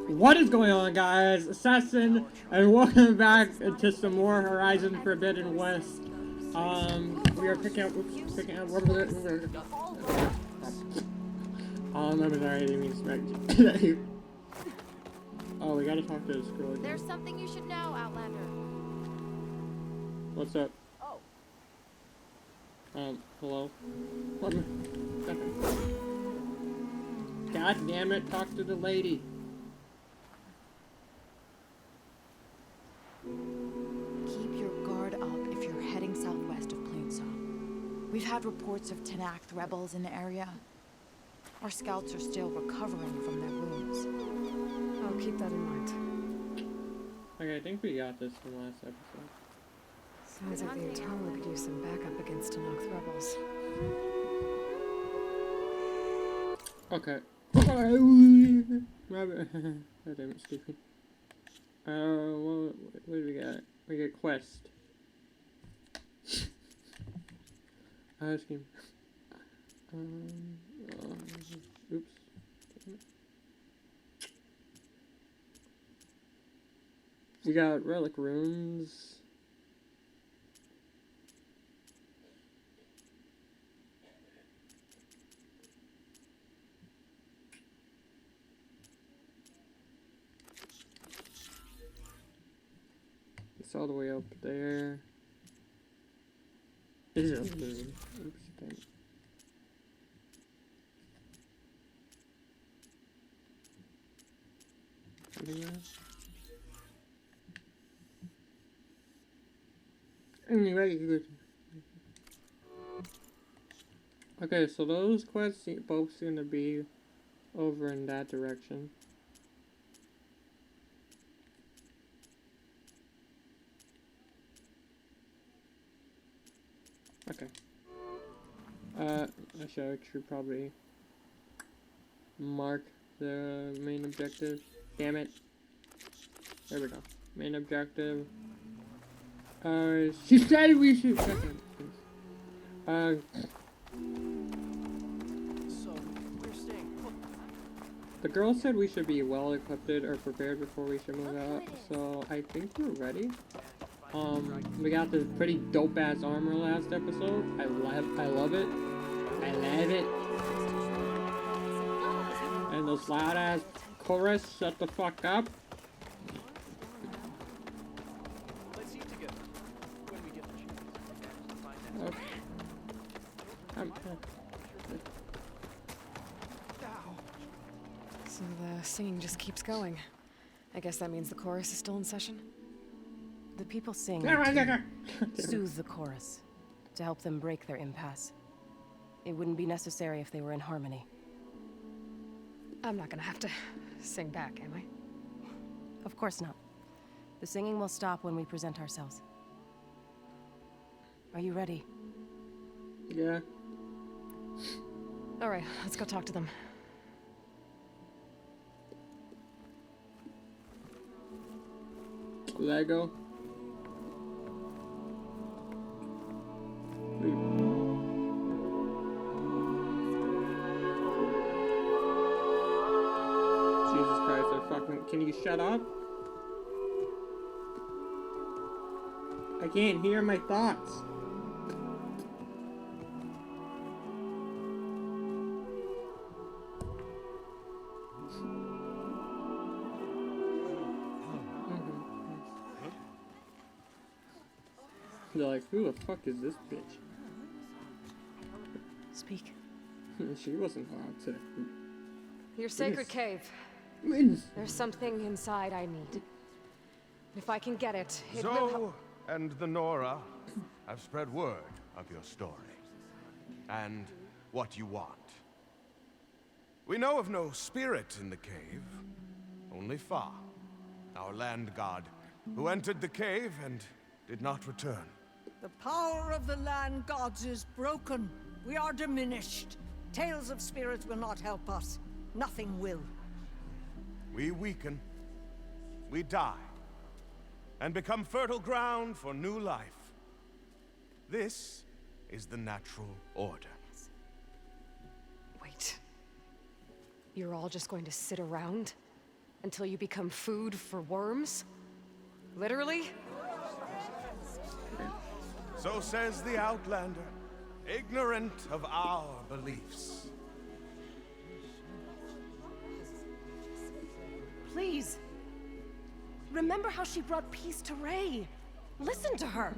What is going on, guys? Assassin, and welcome back to some more Horizon Forbidden West. We are picking up. I'm sorry, I didn't mean to smack you. Oh, we gotta talk to this girl again. There's something you should know, Outlander. What's up? Hello? What? God damn it, talk to the lady. Keep your guard up if you're heading southwest of Plainsong. We've had reports of Tenakth rebels in the area. Our scouts are still recovering from their wounds. I'll keep that in mind. Okay, I think we got this from last episode. Sounds like the Atoll could use some backup against Tenakth rebels. Okay. Rabbit. God damn it, stupid. What do we got? We got quest. Ice cream. Oops. We got relic runes. It's all the way up there. Is it a moon? Oops, damn it. Anyway, good. Okay, so those quests both seem to be over in that direction. Okay. I should probably mark the main objective. Damn it. There we go. Main objective. She said we should. Okay. So we're staying put. The girl said we should be well equipped or prepared before we should move out. So I think we're ready. We got this pretty dope ass armor last episode. I love it. I love it. And this loud ass chorus, shut the fuck up. Let's eat together when we get the chance. Okay. So the singing just keeps going. I guess that means the chorus is still in session? The people sing soothe the chorus to help them break their impasse. It wouldn't be necessary if they were in harmony. I'm not gonna have to sing back, am I? Of course not. The singing will stop when we present ourselves. Are you ready? Yeah. Alright, let's go talk to them. Lego. Jesus Christ, I fucking... Can you shut up? I can't hear my thoughts. They're like, who the fuck is this bitch? Speak. She wasn't allowed to. Your sacred cave. Wins. There's something inside I need. If I can get it, it will Zoe help. and the Nora have spread word of your story and what you want. We know of no spirit in the cave, only Fa, our land god, who entered the cave and did not return. The power of the land gods is broken. We are diminished. Tales of spirits will not help us. Nothing will. We weaken, we die, and become fertile ground for new life. This is the natural order. Wait. You're all just going to sit around? Until you become food for worms? Literally? So says the Outlander, ignorant of our beliefs. Please. Remember how she brought peace to Ray. Listen to her.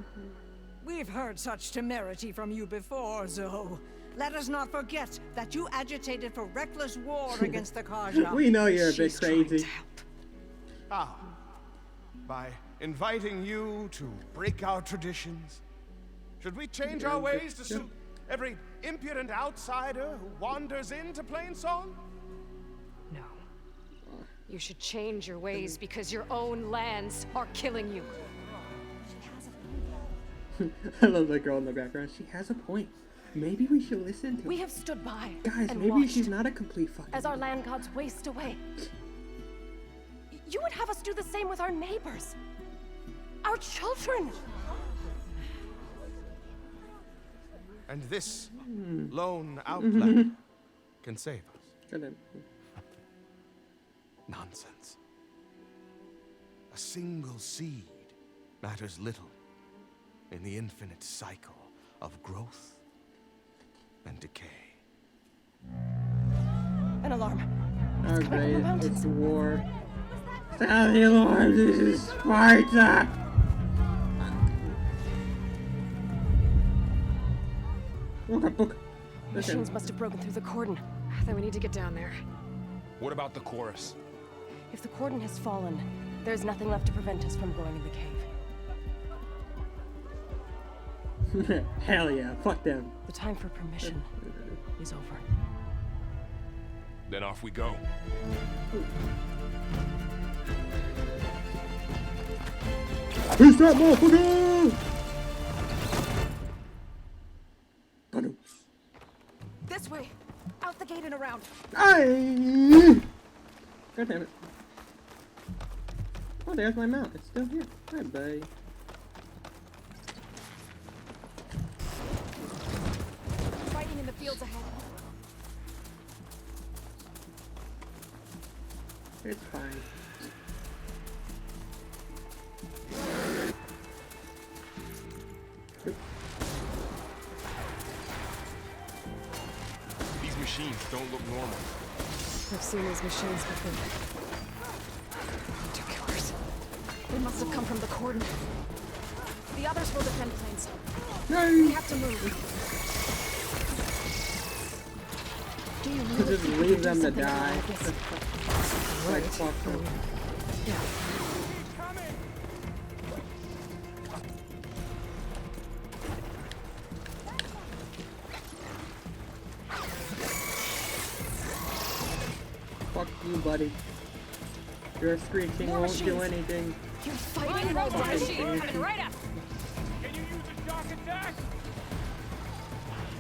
We've heard such temerity from you before, Zoe. Let us not forget that you agitated for reckless war against the Kaja. We know you're a bit She's trying crazy. to help. Ah, by inviting you to break our traditions, should we change our ways to suit every impudent outsider who wanders into Plainsong? No. You should change your ways because your own lands are killing you. I love the girl in the background. She has a point. Maybe we should listen to her. We have stood by Guys, and maybe watched she's not a complete fucking as our idiot. land gods waste away. You would have us do the same with our neighbors. Our children. And this lone outlander can save us. Good then. Nonsense. A single seed matters little in the infinite cycle of growth and decay. An alarm. Oh coming from the great, mountains. it's war. Sound the alarm, this is Sparta! Book. Machines must have broken through the cordon. Then we need to get down there. What about the chorus? If the cordon has fallen, there's nothing left to prevent us from going in the cave. Hell yeah, fuck them. The time for permission is over. Then off we go. Peace that motherfucker! Ba-dum. This way. Out the gate and around. Aye! God damn it. Oh, there's my mount. It's still here. Hi, buddy. Fighting in the fields ahead. It's fine. These machines don't look normal. I've seen these machines before. Two killers. They must have come from the cordon. The others will defend plains. No! We have to move. Do you really Just think we leave could them do to something die. about this? Like, fuck them. Yeah. Fuck you, buddy. Your screeching More won't do machines. anything. You're fighting robots. Right up. Can you use a shock attack?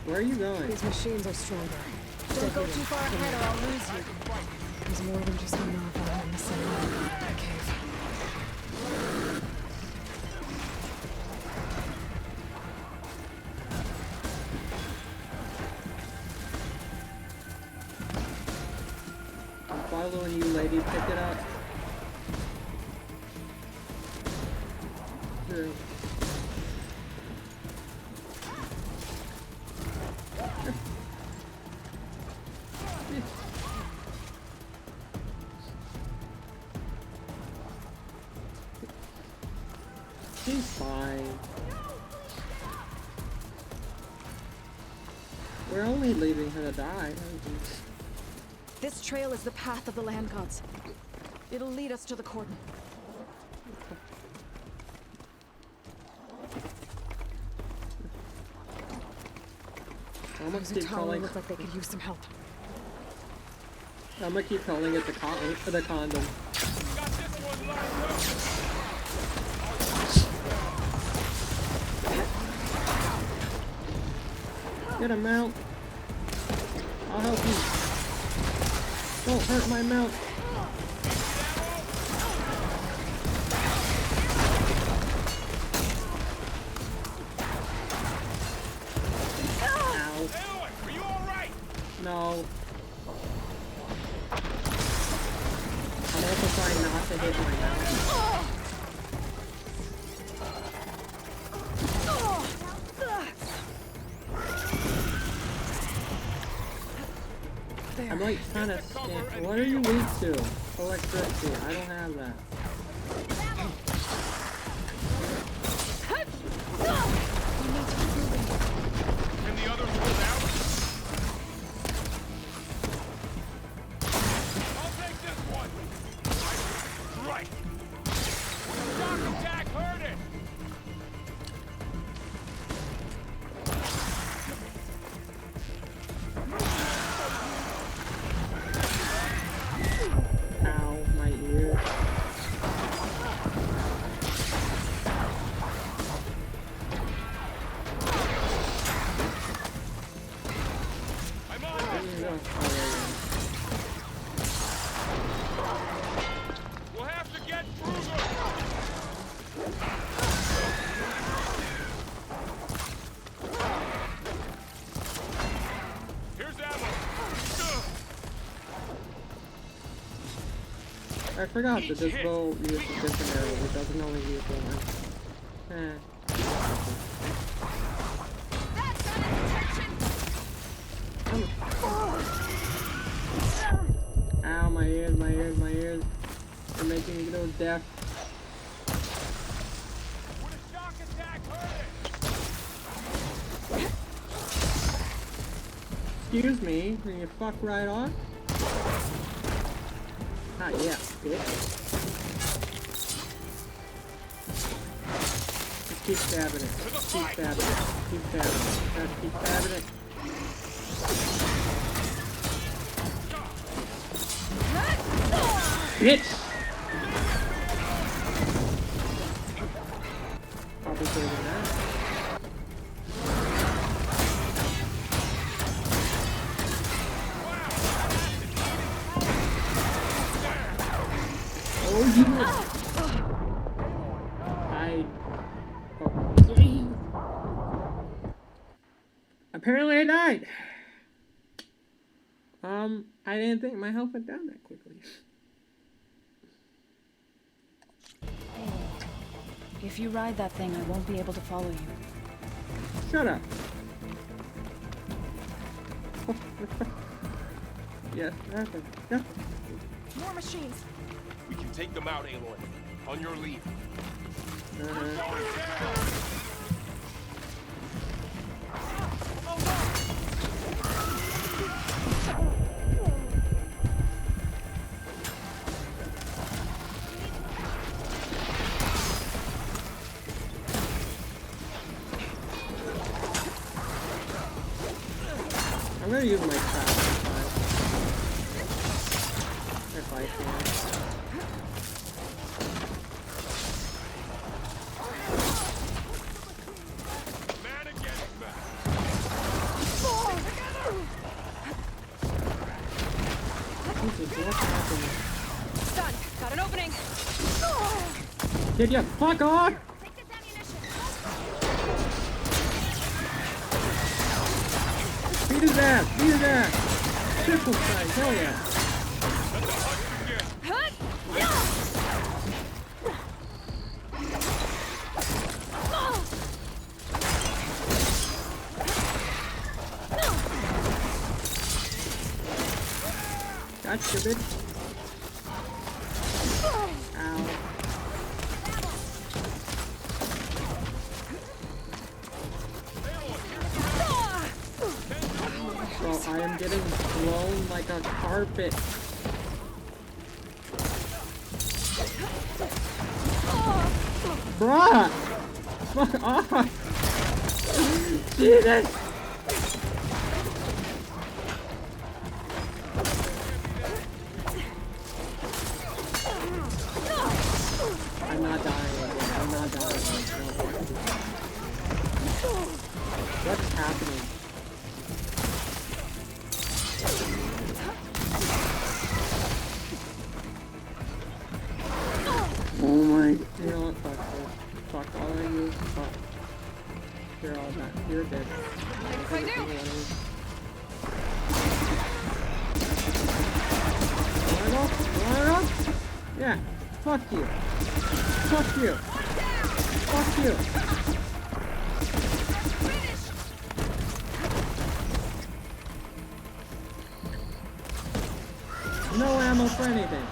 Where are you going? These machines are stronger. Don't go too far ahead or I'll lose you. There's more than just one of them in the center of the cave. I'm following you, lady. Pick it up. Here. She's fine. We're only leaving her to die. This trail is the path of the land gods. It'll lead us to the cordon. I'm gonna Those keep Italians calling. look like they could use some help. I'm gonna keep calling it the condom. Got this one lined up. Get a mount. I'll help you. Don't hurt my mount. Ow. Aloy, are you all right? No. I'm also try not to hit my mouse. I'm like trying to scan. What are you weak to? Electricity. I don't have that. Can the others hold out? I'll take this one. Right. Shock attack heard it. Ow, my ear. I'm on There it. you go. Oh, there you We'll have to get through them. Here's ammo. go. I forgot that this bow uses different arrows. It doesn't only use one. Ow, my ears, my ears, my ears. They're making me go deaf. Would a shock attack hurt it? Excuse me, can you fuck right off? Ah, yeah, bitch. Just keep stabbing it. Keep stabbing it. Keep stabbing it. Just keep stabbing it. Bitch! Probably saving that. Oh, you! Apparently I died. I didn't think my health went down that quickly. If you ride that thing, I won't be able to follow you. Shut up. Yes, okay. Yeah. More machines. We can take them out, Aloy. On your lead. I'm gonna use my trap if I can. Man against man. Jesus, what's happening? Done. Got an opening. Did you fuck off? Take this ammunition. Beat his ass! Beat his ass! Triple strike, hell yeah! Gotcha, bitch. Ow. So I am getting blown like a carpet. Bruh! Fuck off! Jesus! I'm not dying again. I'm not dying again. What's happening? Oh my, you know what, fuck this. Fuck all of you, fuck. You're all not, you're dead. What do I do? Wanna go? Wanna go? Yeah. Fuck you. Fuck you. Fuck you. No ammo for anything.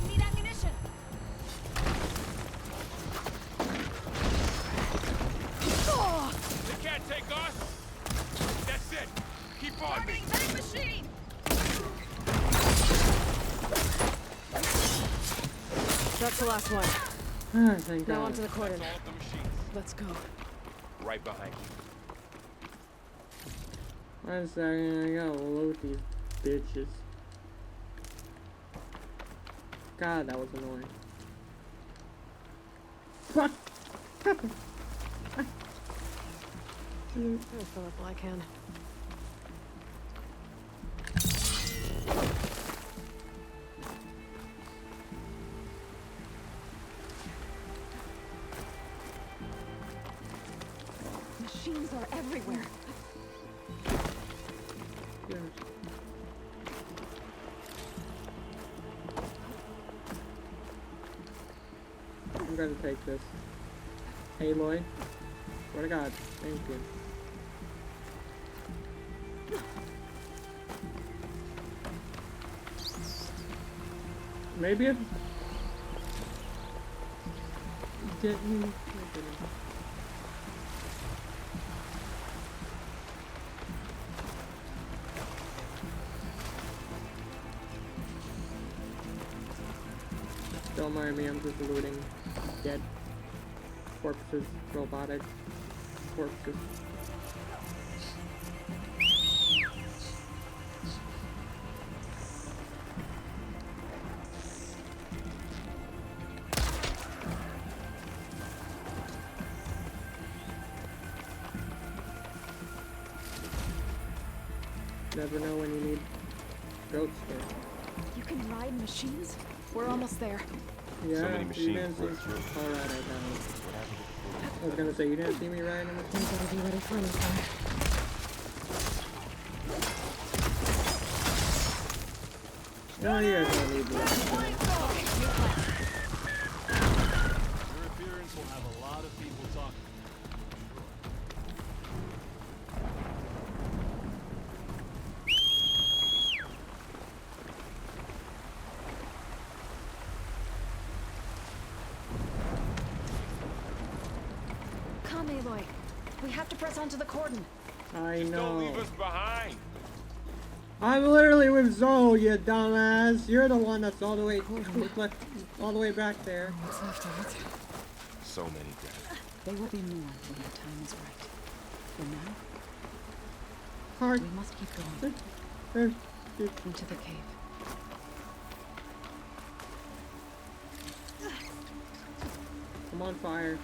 Need ammunition. They can't take us. That's it. Keep on me. Targeting machine. That's the last one. Ah, thank Now God. onto the cordon. All of the machines. Let's go. Right behind you. One second, I gotta load these bitches. God, that was annoying. Fuck! I'll fill up all I can. Machines are everywhere. Yeah. I'm gonna take this. Aloy. Swear to God. Thank you. Maybe if... Didn't... Don't mind me, I'm just looting dead corpses, robotic corpses. Never know when you need goat skin. You can ride machines? We're almost there. Yeah, So many you machines didn't see. going through. Alright, I got it. I was gonna say, you didn't see me riding a You machine? better be ready for anything. No, you guys don't need that. Your appearance will have a lot of people talking. Come, Aloy. We have to press onto the cordon. I Just don't leave know. us behind. I'm literally with Zoe, you dumbass. You're the one that's all the way, all the way back there. What's left of it? So many dead. They will be more when the time is right. For now, Hard. we must keep going Into the cave. I'm on fire.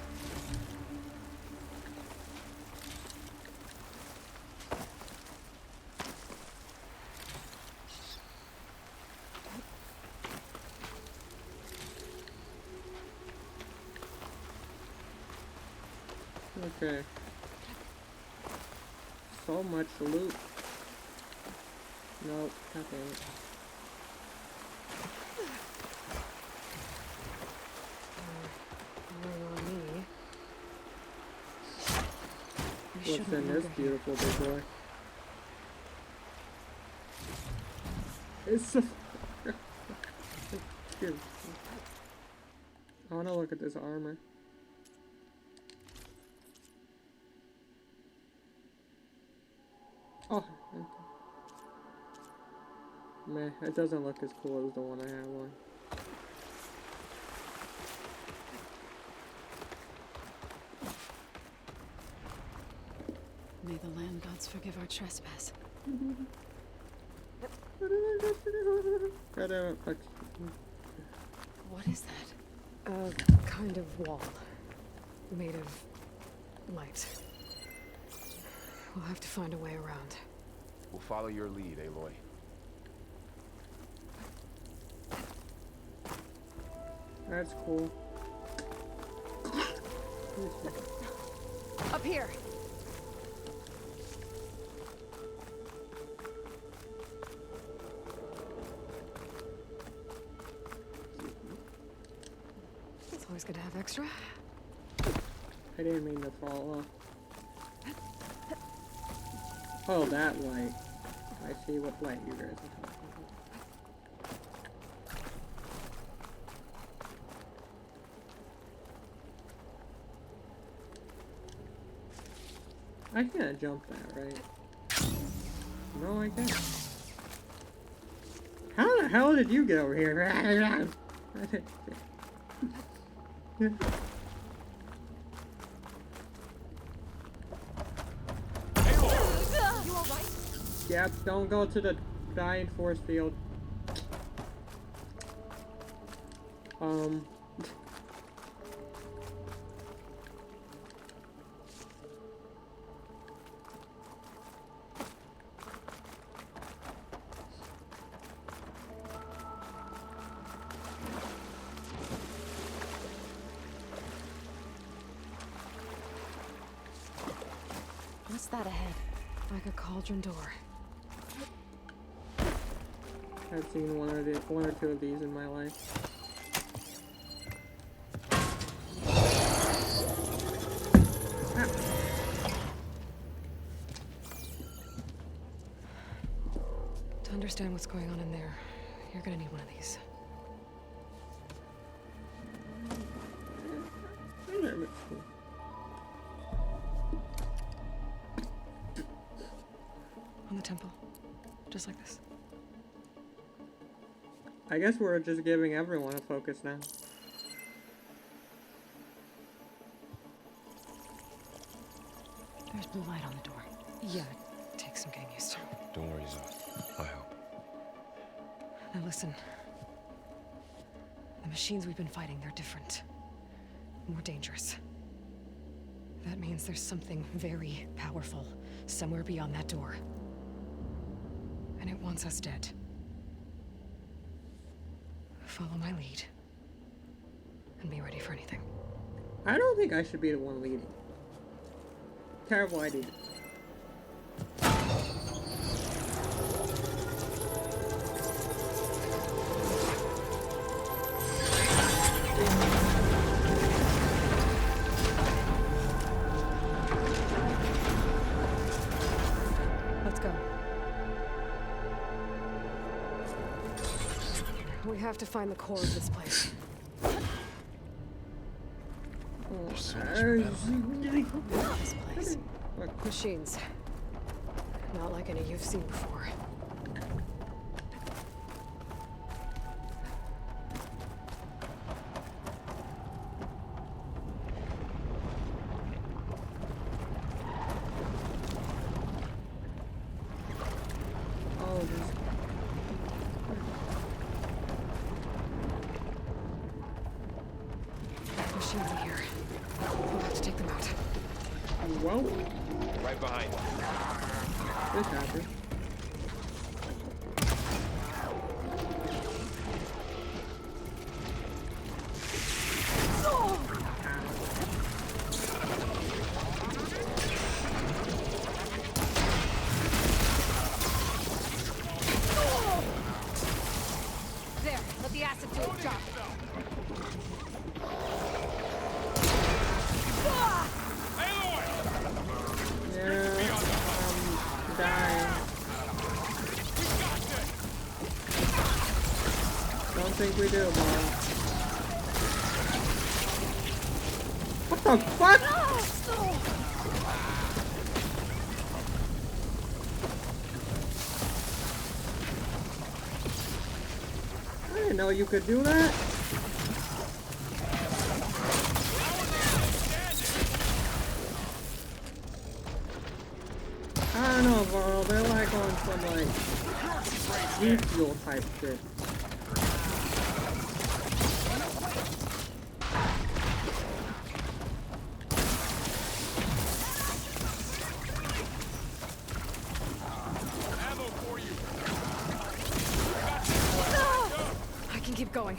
Okay. So much loot. Nope, God damn it. What's in this beautiful big boy? It's so... Excuse me. I wanna look at this armor. Oh, okay. Meh, it doesn't look as cool as the one I have on. May the land gods forgive our trespass. What is that? A kind of wall. Made of light. We'll have to find a way around. We'll follow your lead, Aloy. That's cool. Up here! Always good to have extra. I didn't mean to fall off. Oh, that light. I see what light you guys are talking about. I can't jump that, right? No, I can't. How the hell did you get over here? Yep, don't go to the dying force field. What's that ahead? Like a cauldron door. I've seen one or two of these in my life. Ah. To understand what's going on in there, you're gonna need one of these. On the temple. Just like this. I guess we're just giving everyone a focus now. There's blue light on the door. Yeah, it takes some getting used to. Don't worry, Zoe. I'll help. Now listen. The machines we've been fighting, they're different. More dangerous. That means there's something very powerful somewhere beyond that door. And it wants us dead. Follow my lead. And be ready for anything. I don't think I should be the one leading. Terrible idea. Let's go. We have to find the core of this place. There's so much metal. This place. Machines. Not like any you've seen before. Oh, there's... Machines in here. We'll have to take them out. Well, Right behind you. this happened. There, let the acid field drop. Aloy! Yeah, I'm dying. Don't think we do, Mom. What the fuck? I didn't know you could do that. I don't know, Varl. They're like on some like heat fuel type shit. Ammo for you. I can keep going.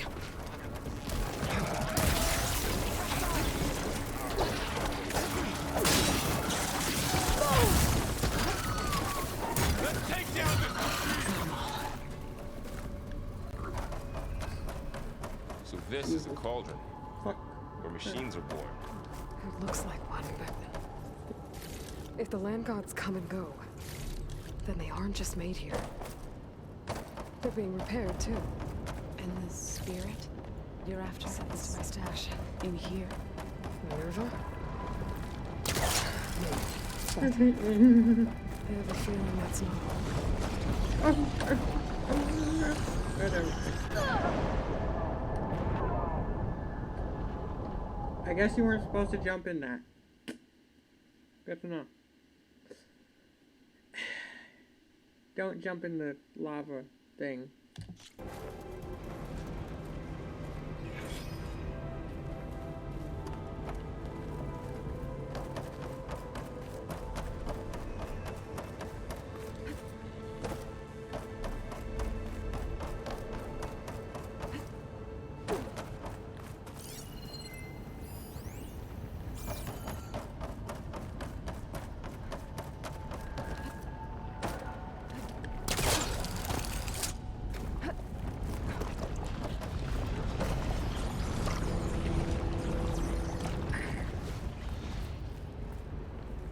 Let's take down this. So this is the cauldron. Fuck. machines are born. It looks like one, but if the land gods come and go, then they aren't just made here. They're being repaired too. And the spirit you're after Sends to my stash. in here? Minerva? I have a feeling that's not all. Whatever. I guess you weren't supposed to jump in there. Good to know. Don't jump in the lava thing.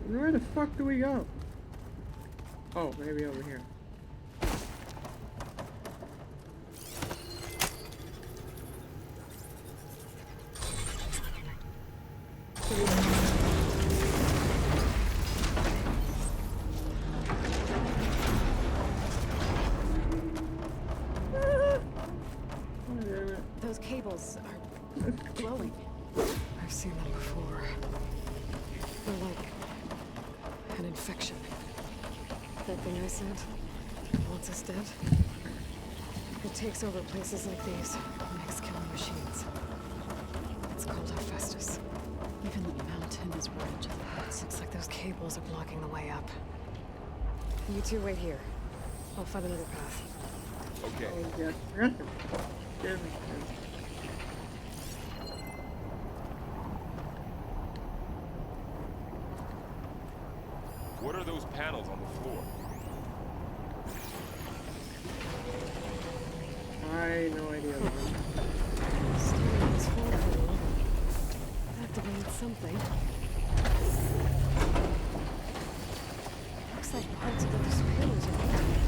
Where the fuck do we go? Oh, maybe over here. Those cables are glowing. I've seen them before. They're like an infection. That thing I said wants us dead. It takes over places like these, makes killing machines. It's called Hephaestus. Even the mountain is red. Looks like those cables are blocking the way up. You two wait here. I'll find another path. Okay. Oh, yes. Give me. What are those panels on the floor? I no idea. Steering this forward a little. Activated something. Looks like parts of those pillars are activated.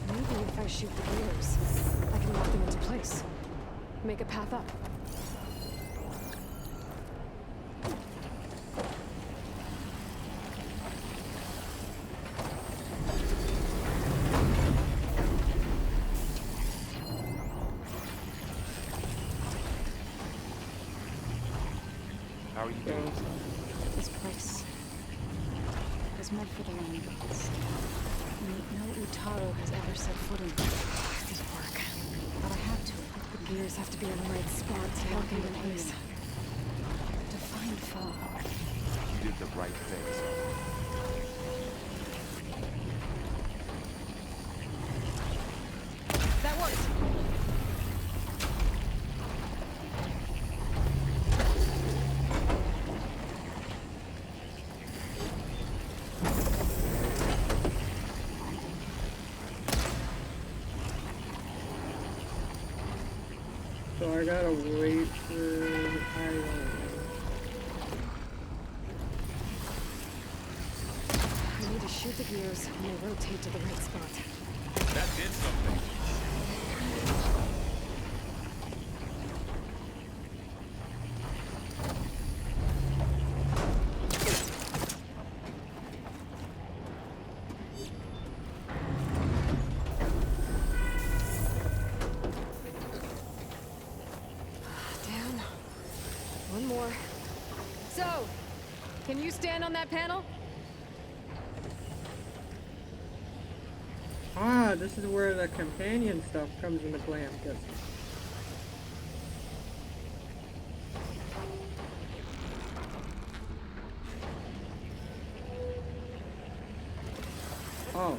Maybe if I shoot the gears, I can lock them into place. Make a path up. How are you doing? This place was meant for the land gods. No Utaro has ever set foot in it. This work. But I had to. The gears have to be in the right spot to lock into place. To find Fall. You did the right thing, son. That worked! So I gotta wait for I need to shoot the gears when they rotate to the right spot. That did something. Down. One more. So, can you stand on that panel? Ah, this is where the companion stuff comes into play, I'm guessing. Oh.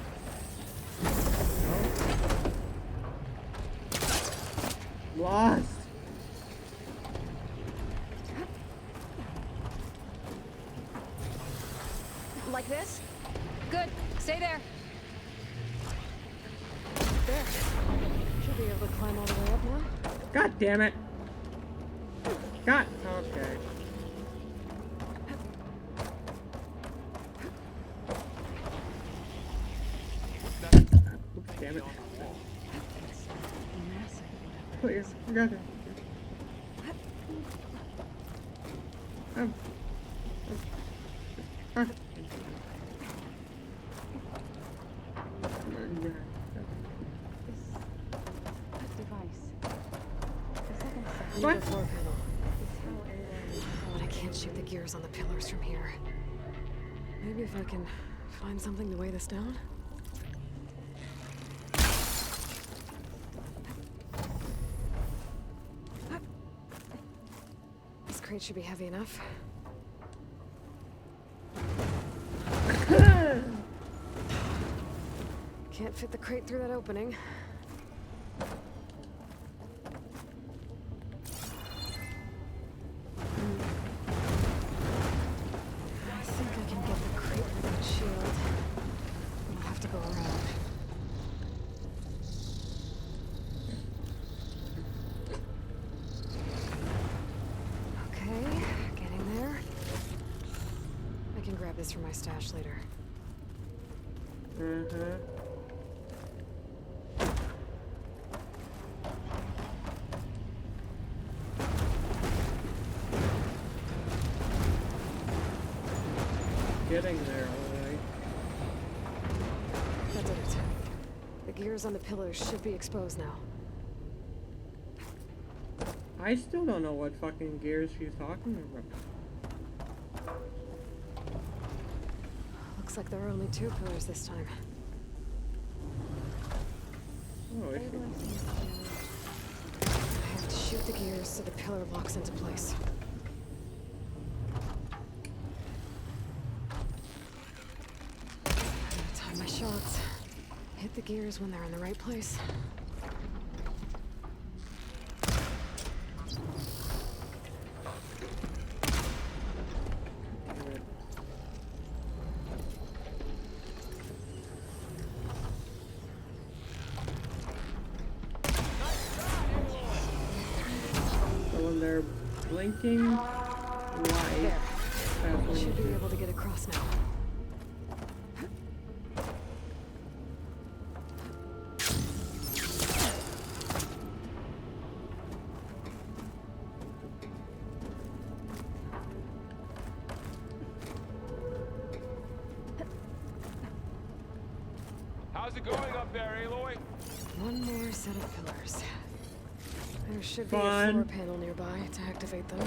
No? Lost. Like this? Good. Stay there. There. Should be able to climb all the way up now. God damn it. God. Okay. Oops, damn it. Please, I got it. What? But I can't shoot the gears on the pillars from here. Maybe if I can find something to weigh this down? This crate should be heavy enough. Can't fit the crate through that opening. I think I can get the crate with that shield. I'll have to go around. Okay, getting there. I can grab this from my stash later. Getting there, Aloy. That did it. The gears on the pillars should be exposed now. I still don't know what fucking gears she's talking about. Looks like there are only 2 pillars this time. Oh, is she? I have to shoot the gears so the pillar locks into place. I'm gonna time my shots. Hit the gears when they're in the right place. Blinking light. There. That's when Should you be able to get across now. How's it going up there, Aloy? One more set of pillars. There should be Fun. a floor panel nearby to activate them.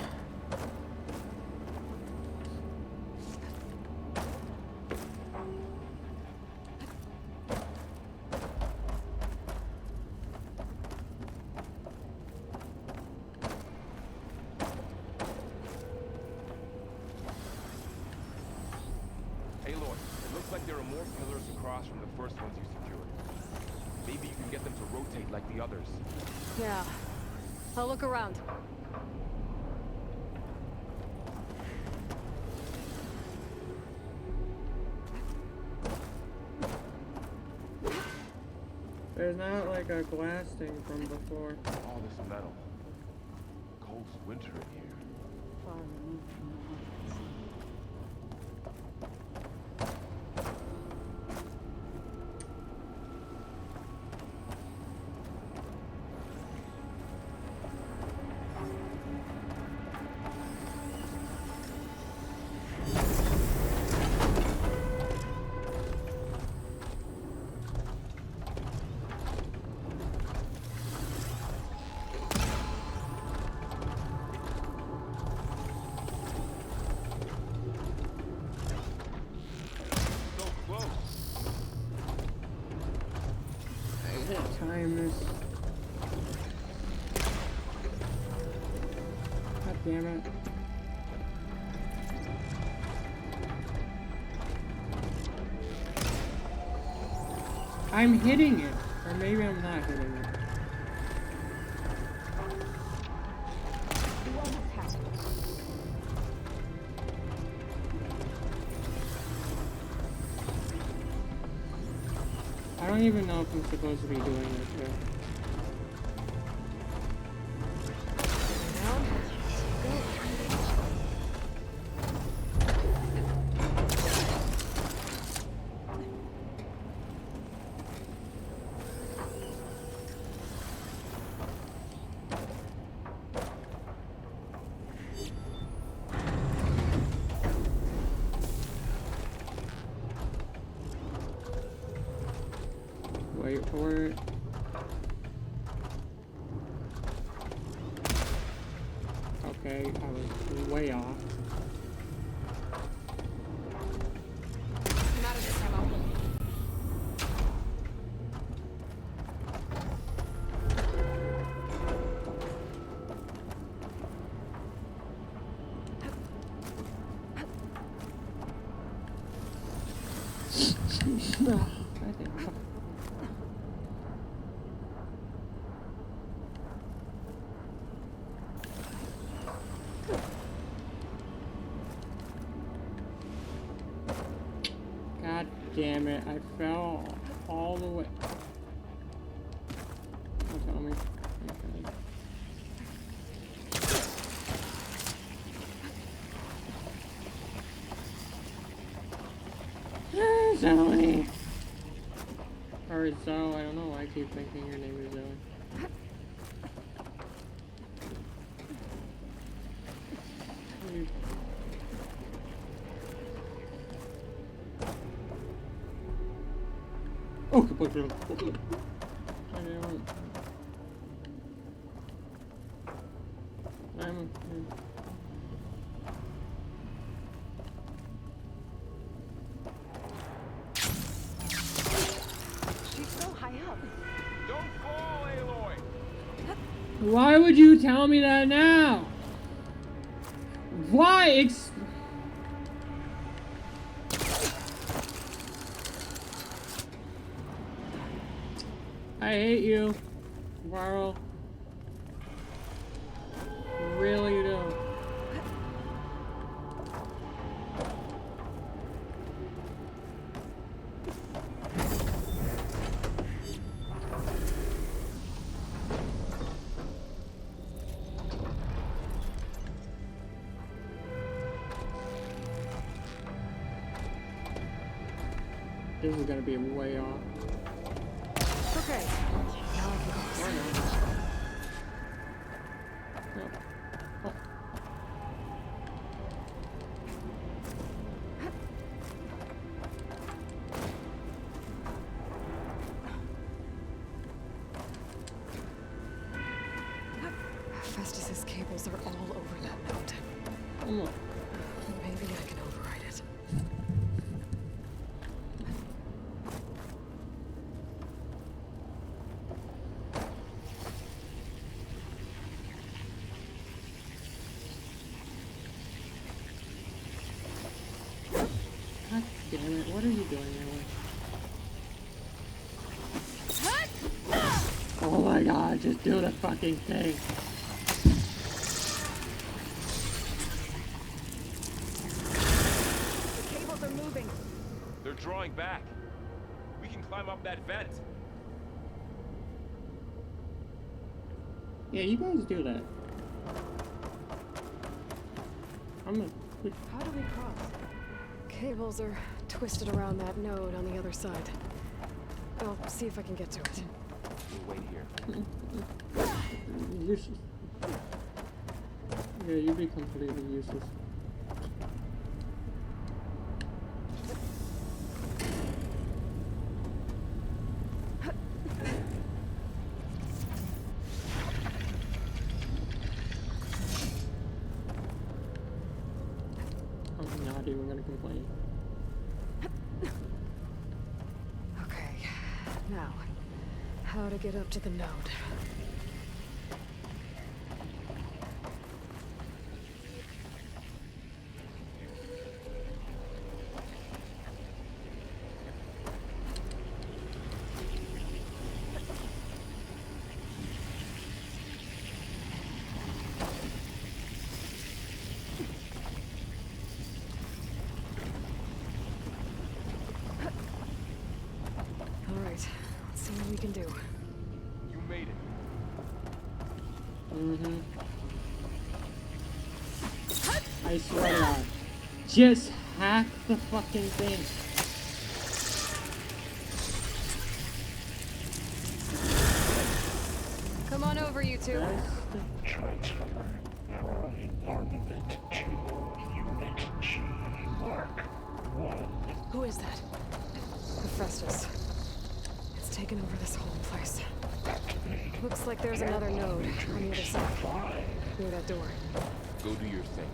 Aloy, it looks like there are more pillars across from the first ones you secured. Maybe you can get them to rotate like the others. Yeah. I'll look around. There's not like a glass thing from before. All this metal. Cold winter in here. Time this. God damn it. I'm hitting it. Or maybe I'm not hitting it. I don't even know if I'm supposed to be doing this here. Down. Go. wait for it. Okay, I was way off. I'm out of this ammo. I think. God damn it, I fell all the way. Don't tell me. Okay. Zoe. Or Zoe, I don't know why I keep thinking your name is Zoe. Oh, kaput yun. She's so high up. Don't fall, Aloy! Why would you tell me that now? Why? I hate you, Varl. Really do. This is gonna be way off. Okay. Now I can cross. Why not? Yep. Oh. Festus's cables are all over that node. Oh my. Maybe I can override it. God damn it, what are you doing, Aloy? Oh my god, just do the fucking thing. The cables are moving. They're drawing back. We can climb up that vent. Yeah, you guys do that. I'm gonna... How do we cross? Cables are twisted around that node on the other side. I'll see if I can get to it. We'll wait here. Useless. Yeah, you be completely useless. I'm not even gonna complain. Okay, now, how to get up to the node? All right, let's see what we can do. You made it. Mm-hmm. I swear to God. Just hack the fucking thing. Come on over, you two. Transfer Prime Armament to Unit G Mark 1. Who is that? Hephaestus. It's taken over this whole place. Looks like there's another node on the other side. Near that door. Go do your thing.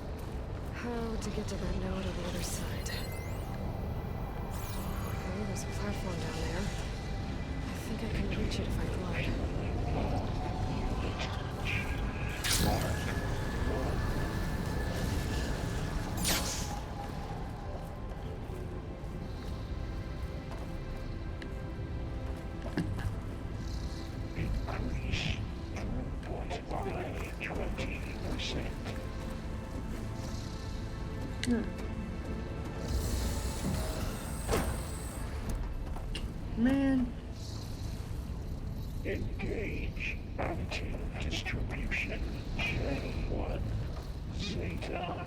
How to get to that node on the other side? Okay, there's a platform down there. I think I can reach it if I glide. Increase throughput by 20%. Man. Engage active distribution. J1 Zeta.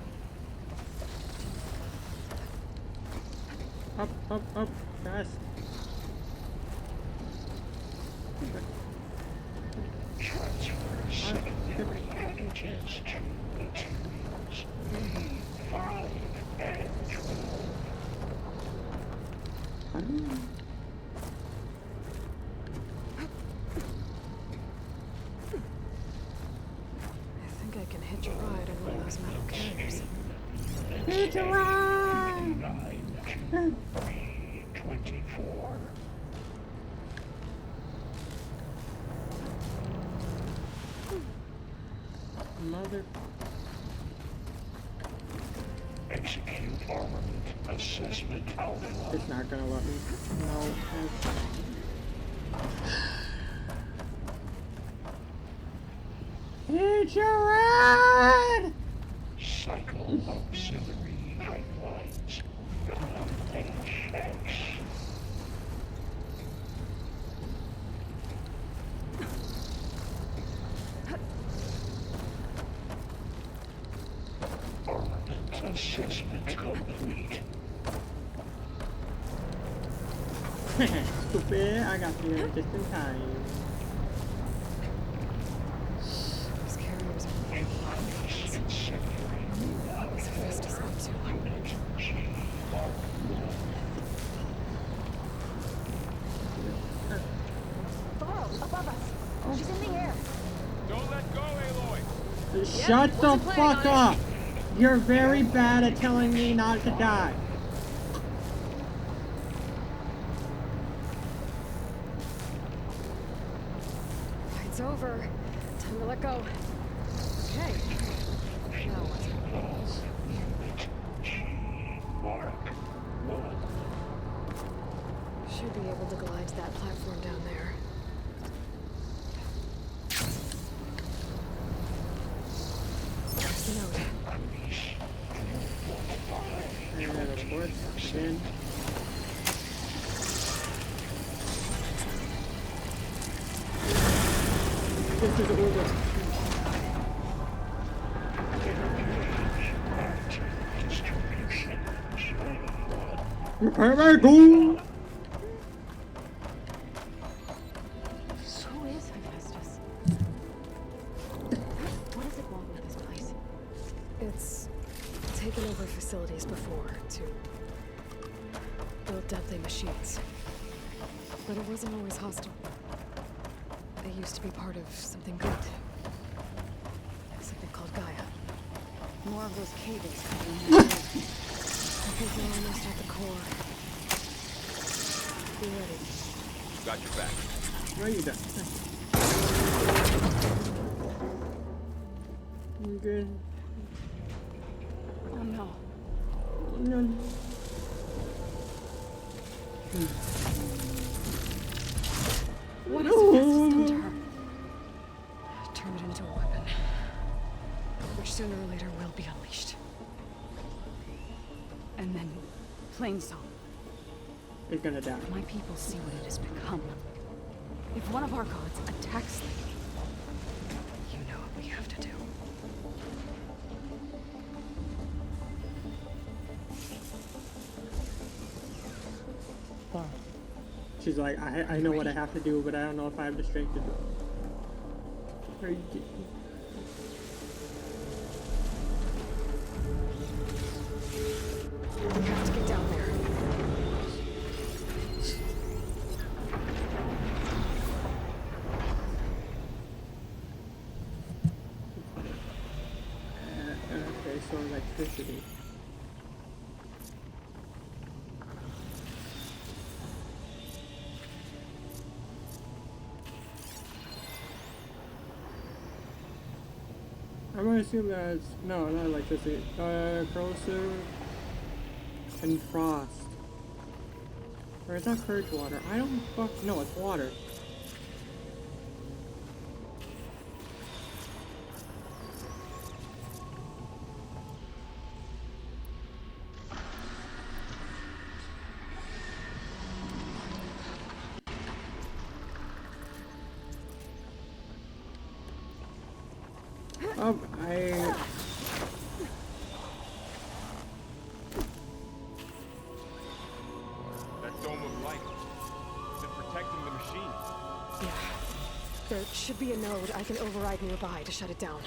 Up, fast. Transfer secondary packages to materials B5 and 12. I think I can hitch a ride on one of those metal carriers. Hitch a ride! 9 to 24. Mother. Execute armament assessment alpha. It's not gonna let me. No. Hitch a ride! Cycle auxiliary pipelines. HX. Armament assessment complete. Stupid, I got here just in time. These carriers are Increase secondary as fast as I'm too. unit G1. Burrow, above us. She's in the air. Don't let go, Aloy! Shut the fuck up! You're very bad at telling me not to die. It's over. Time to let go. Okay. Now what? Unit G Mark 1. Should be able to glide to that platform down there. There's the node. And of course, again. This is over. Distribution J1. Prepare my goal! Who is Hephaestus? What does it want with this place? It's taken over facilities before to build deadly machines. But it wasn't always hostile. They used to be part of something good. Something called Gaia. More of those cables. I think we're almost at the core. Be ready. Got your back. Where are you done? You good? Oh no. No. What is Hephaestus done to her? Turn it into a weapon. Which sooner or later will be unleashed. And then, Plainsong. It's gonna die. My people see what it has become. If one of our gods attacks them, You know what we have to do. She's like, I know what I have to do, but I don't know if I have the strength to do it. Are you kidding me? We have to get down there. electricity. I'm gonna assume that's no, not electricity. Corrosive and frost. Or is that purge water? I don't fuck. No, it's water. Oh, That dome of light. Is it protecting the machine? Yeah. There should be a node I can override nearby to shut it down.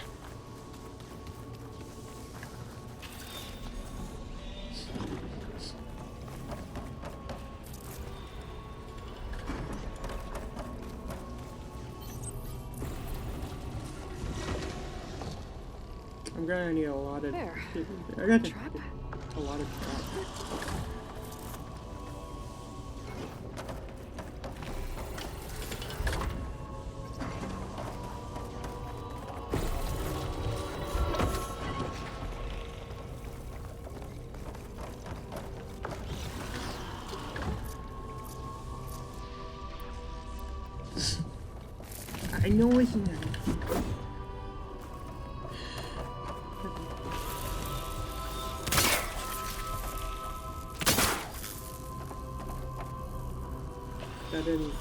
I'm gonna need a lot of. There. I got Trap? a lot of trap. I know it's not. That didn't.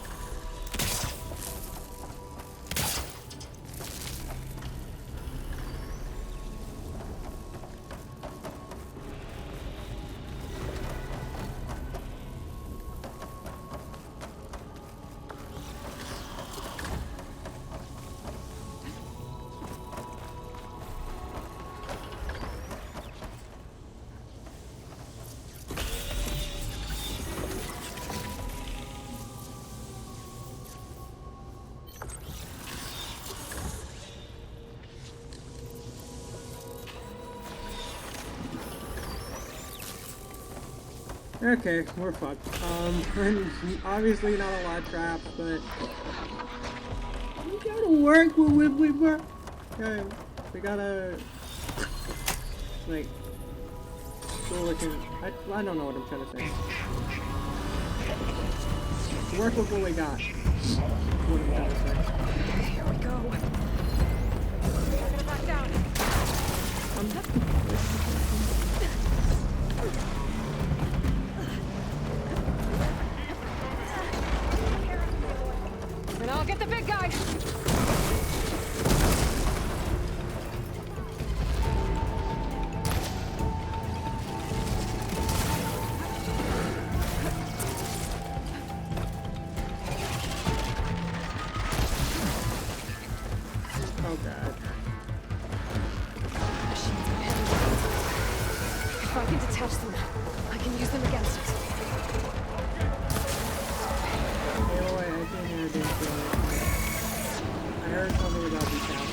Okay, we're fucked. Obviously not a lot of traps, but we gotta work with we work. Okay, we gotta like go looking. I don't know what I'm trying to say. Work with what we got. What I'm trying to say. Here we go. We're gonna back down. And I'll get the big guy. Oh god. Machines are heavy weapons. If I can detach them, I can use them against it. Aloy, I can't hear this. I heard something about detachment.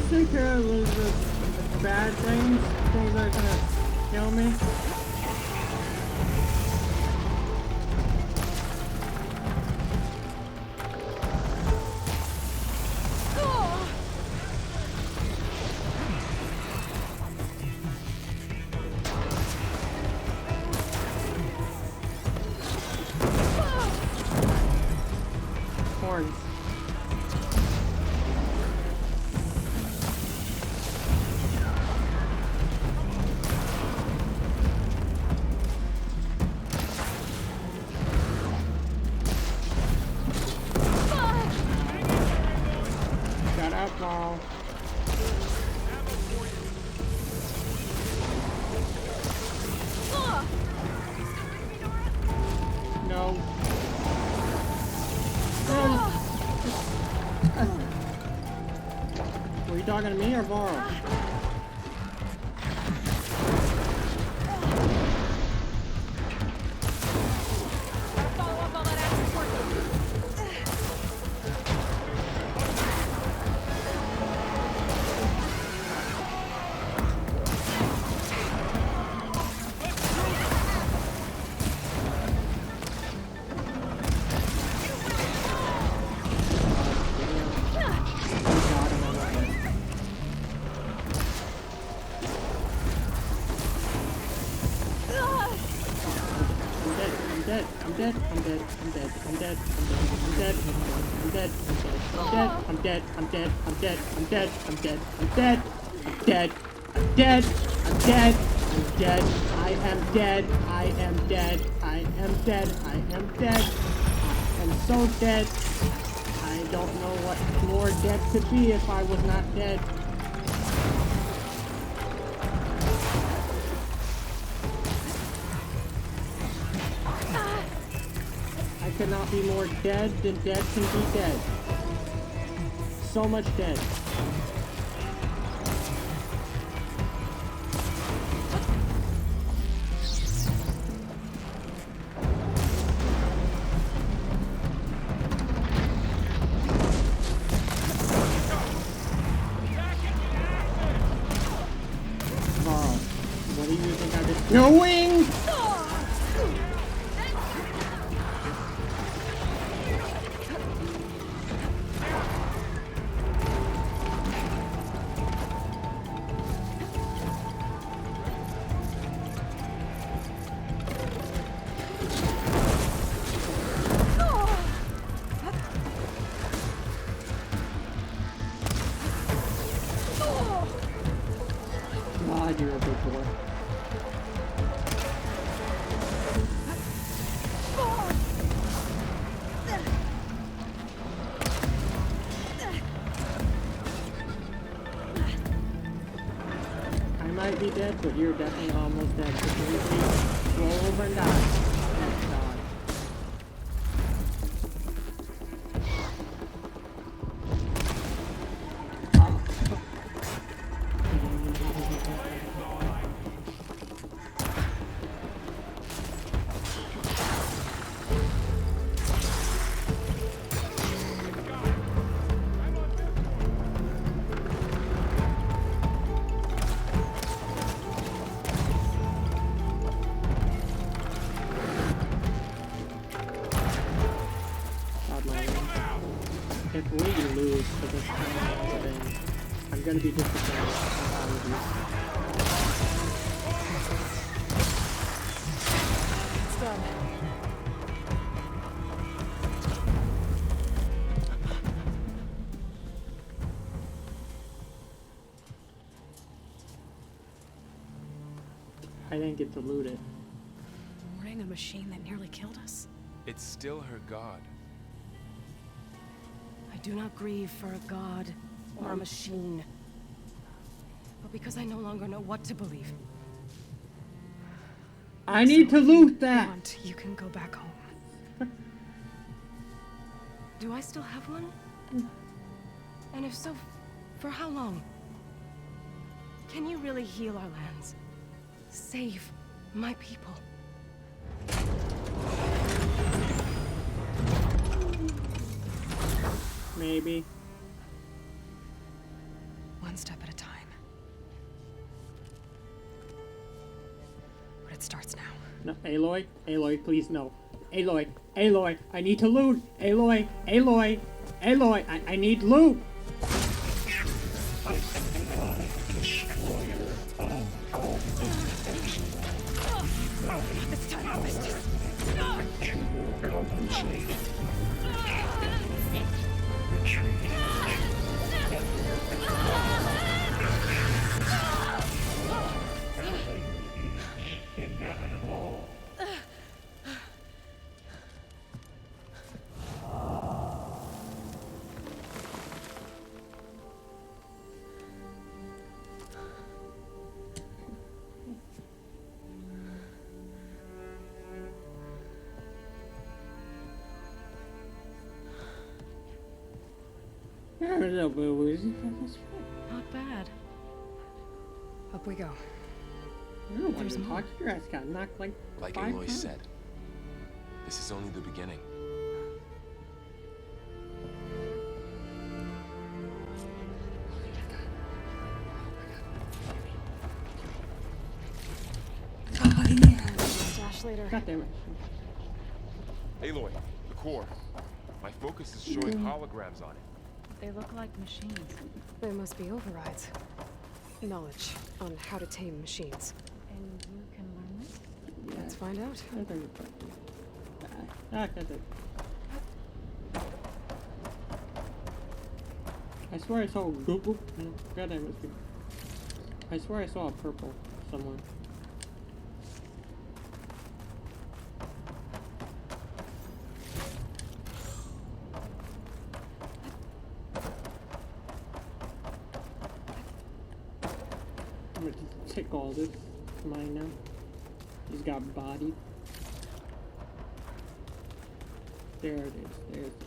Take care of the bad things that are gonna kill me. Horns. talking to me or Varl? Follow up all that active work. I'm so dead. I don't know what more dead could be if I was not dead. I could not be more dead than dead can be dead. So much dead. What do you think I've been doing? God, you're a big boy. I might be dead, but you're definitely almost dead. So can you please roll over and die? Oh, God. If we lose for this kind of thing, I'm gonna be disappointed in all of you. It's done. I didn't get to loot it. Warning a machine that nearly killed us. It's still her god. I do not grieve for a god or a machine, but because I no longer know what to believe. I need to loot If that! you want, you can go back home. Do I still have one? And if so, for how long? Can you really heal our lands? Save my people? Maybe. One step at a time. But it starts now. No, Aloy, Aloy, please no. Aloy, Aloy, I need to loot! Aloy, Aloy, Aloy, I need loot! This time, Mr. Hello, boo-boos. Not bad. Up we go. I don't want There's to more. talk. Your ass got knocked like Like 5 Aloy times. said, this is only the beginning. Dash later. God damn it. Aloy, the core. My focus is showing holograms on it. They look like machines. There must be overrides. Knowledge on how to tame machines. And you can learn this? Yeah. Let's find out. I think it's fine. That's it. I swear I saw goop goop. No, God damn it. I swear I saw a purple somewhere. I'm gonna just take all this. Mine now. He's got body. There it is. There's the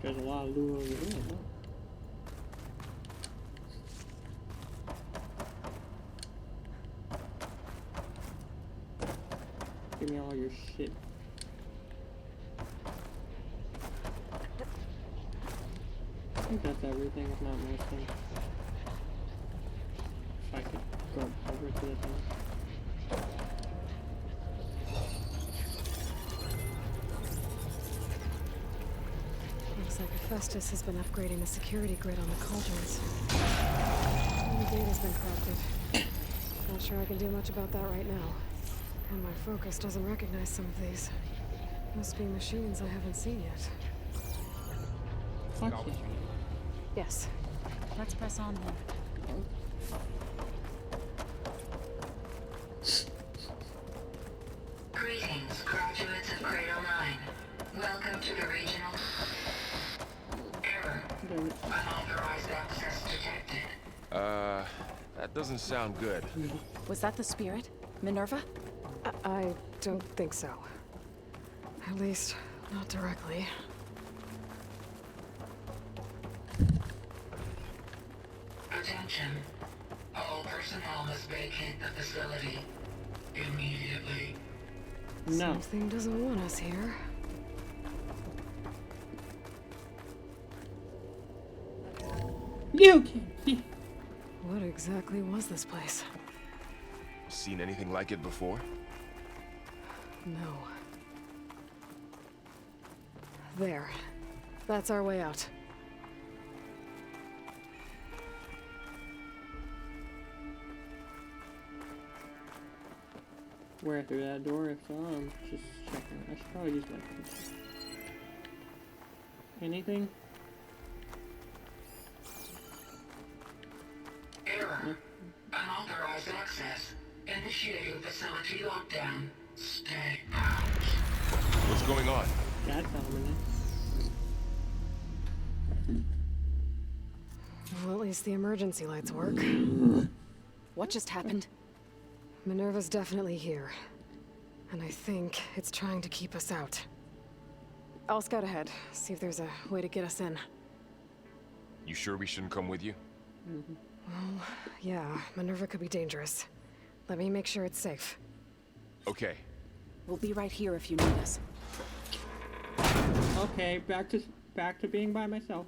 There's a lot of loot over there, huh? Give me all your shit. I think that's everything, if not most things. If I could go over to the thing. Looks like Hephaestus has been upgrading the security grid on the cauldrons. The gate has been corrupted. Not sure I can do much about that right now. And my focus doesn't recognize some of these. Must be machines I haven't seen yet. Fuck yeah. Yes. Let's press on then. Greetings, graduates of Cradle 9. Welcome to the regional... Error. Unauthorized access detected. That doesn't sound good. Was that the spirit? Minerva? I don't think so. At least, not directly. Attention. All personnel must vacate the facility immediately. No. Something doesn't want us here. You can't be. What exactly was this place? Seen anything like it before? No. There. That's our way out. Where through that door? If so, I'm just checking. I should probably use my pencil. Anything? Error. Unauthorized access. Initiating facility lockdown. Stay out. What's going on? That's ominous. Well, at least the emergency lights work. What just happened? Minerva's definitely here. And I think it's trying to keep us out. I'll scout ahead, see if there's a way to get us in. You sure we shouldn't come with you? Well, yeah, Minerva could be dangerous. Let me make sure it's safe. Okay. We'll be right here if you need us. Okay, back to being by myself.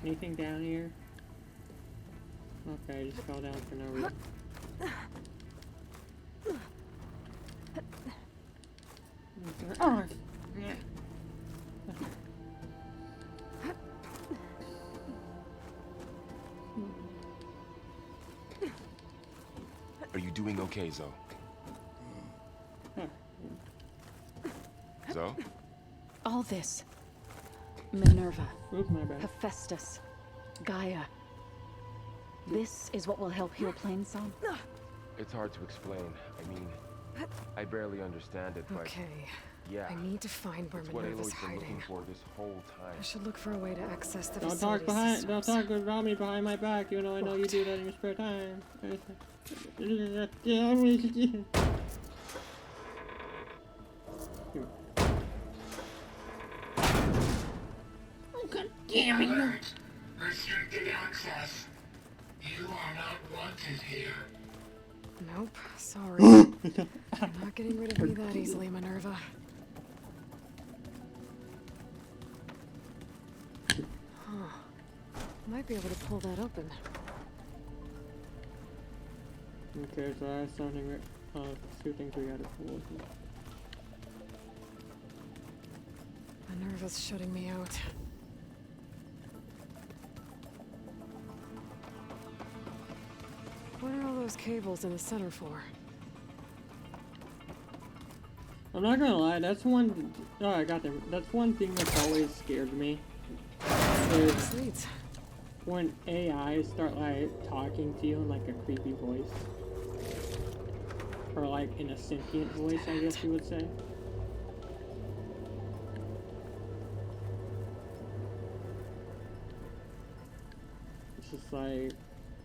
Anything down here? Okay, I just fell down for no reason. Oh, yeah. Are you doing okay, Zoe? Zoe? All this. Minerva. Oops, my bad. Hephaestus. Gaia. This is what will help heal Plainsong? It's hard to explain. I mean, I barely understand it, but Okay. yeah, I need to find where it's what Minerva's Aloy's been looking hiding. for this whole I time. should look for a way to access the Don't facility talk behind. systems. Don't talk about me behind my back. You know I know you do that in your spare time. God damn it! Alert! Restricted access. You are not wanted here. Nope, sorry. I'm not getting rid of me that easily, Minerva. Huh. Might be able to pull that open. Okay, so that's something. Two things we gotta pull open. Minerva's shutting me out. What are all those cables in the center for? I'm not gonna lie, that's one. Oh, I got them. That's one thing that's always scared me. Is Sweet. when AI start like talking to you in like a creepy voice, or like in a sentient voice, I guess you would say. It's just like,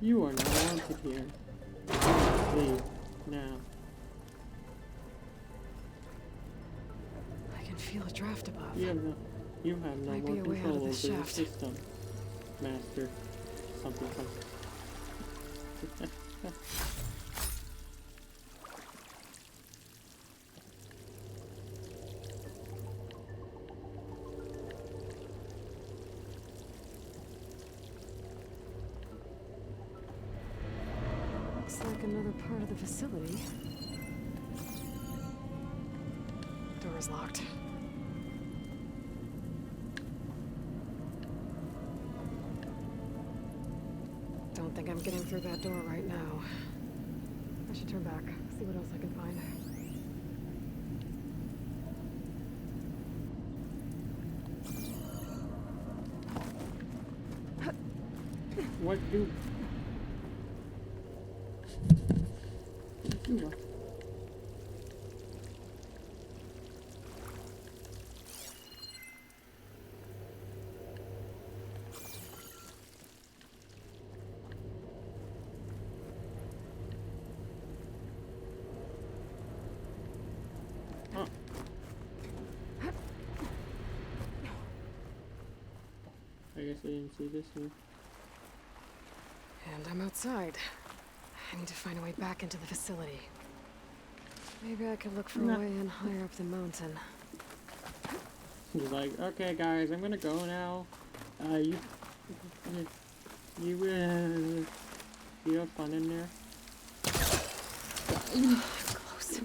you are not wanted here. Leave now. I can feel a draft above. You have no Might more be a way out control of over this the shaft. system, Master. Something. Looks like another part of the facility. Door is locked. Don't think I'm getting through that door right now. I should turn back, see what else I can find. What do? I guess I didn't see this one. And I'm outside. I need to find a way back into the facility. Maybe I could look for a way in higher up the mountain. He's like, okay guys, I'm gonna go now. You have fun in there. Close.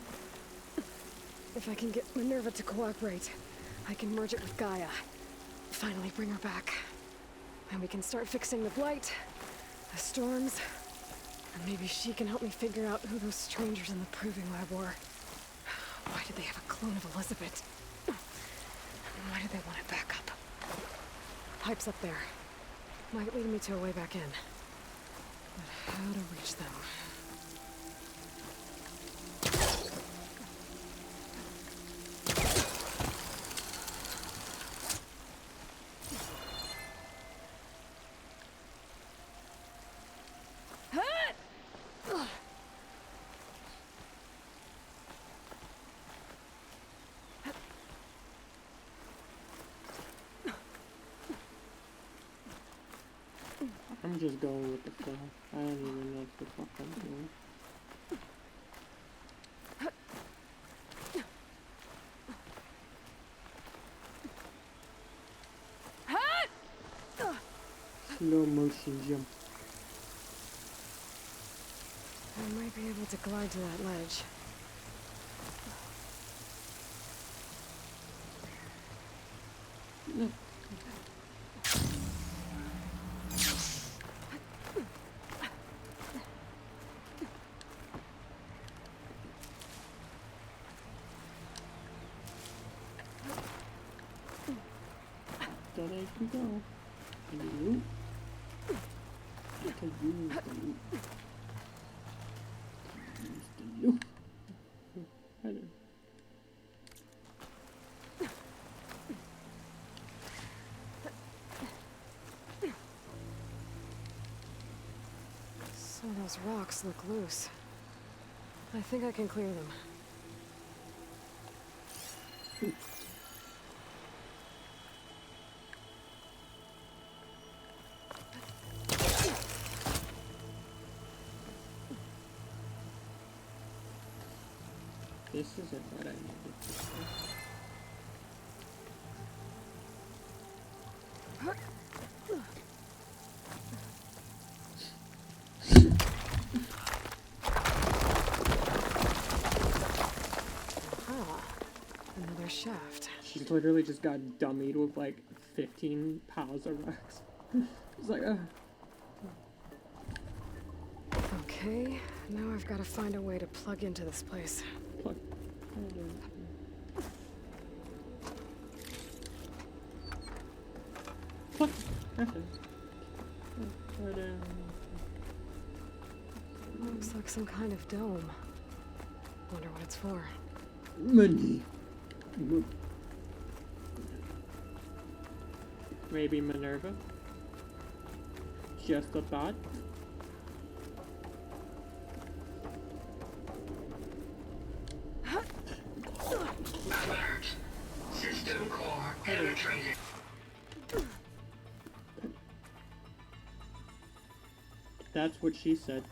If I can get Minerva to cooperate, I can merge it with Gaia. Finally bring her back. And we can start fixing the blight, the storms, and maybe she can help me figure out who those strangers in the proving lab were. Why did they have a clone of Elizabeth? And why did they want it back up? Pipes up there. Might lead me to a way back in. But how to reach them? I'm just going with the flow. I don't even know what the fuck I'm doing. Slow motion jump. I might be able to glide to that ledge. That I can go. And the loot. I can use the loot. Use the loot. Those rocks look loose. I think I can clear them. This isn't what I needed. Another shaft. She's literally just got dummied with like 15 piles of rocks. It's like, Okay, now I've got to find a way to plug into this place. Plug. Plug. Okay. Looks like some kind of dome. Wonder what it's for. Money. Maybe Minerva? Just a thought. Alert. System core penetrated. That's what she said.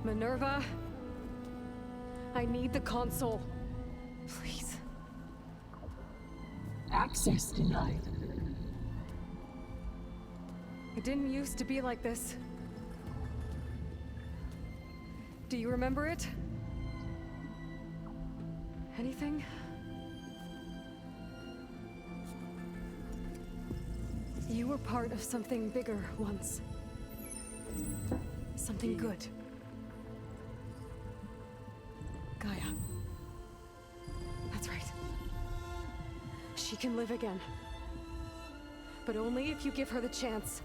Minerva, I need the console. Please. Access denied. It didn't used to be like this. Do you remember it? Anything? You were part of something bigger once. Something good. Gaia. That's right. She can live again. But only if you give her the chance.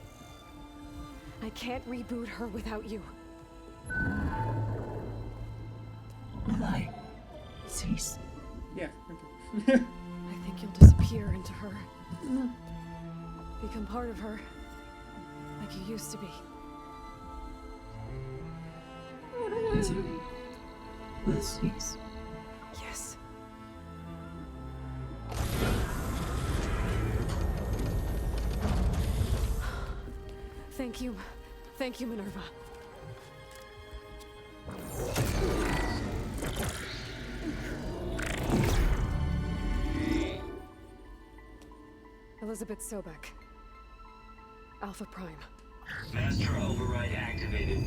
I can't reboot her without you. Aloy, cease. Yeah, I okay. think you'll disappear into her. Become part of her. Like you used to be. Misery will cease. Yes. Thank you. Thank you, Minerva. Elizabeth Sobek. Alpha Prime. Master override activated.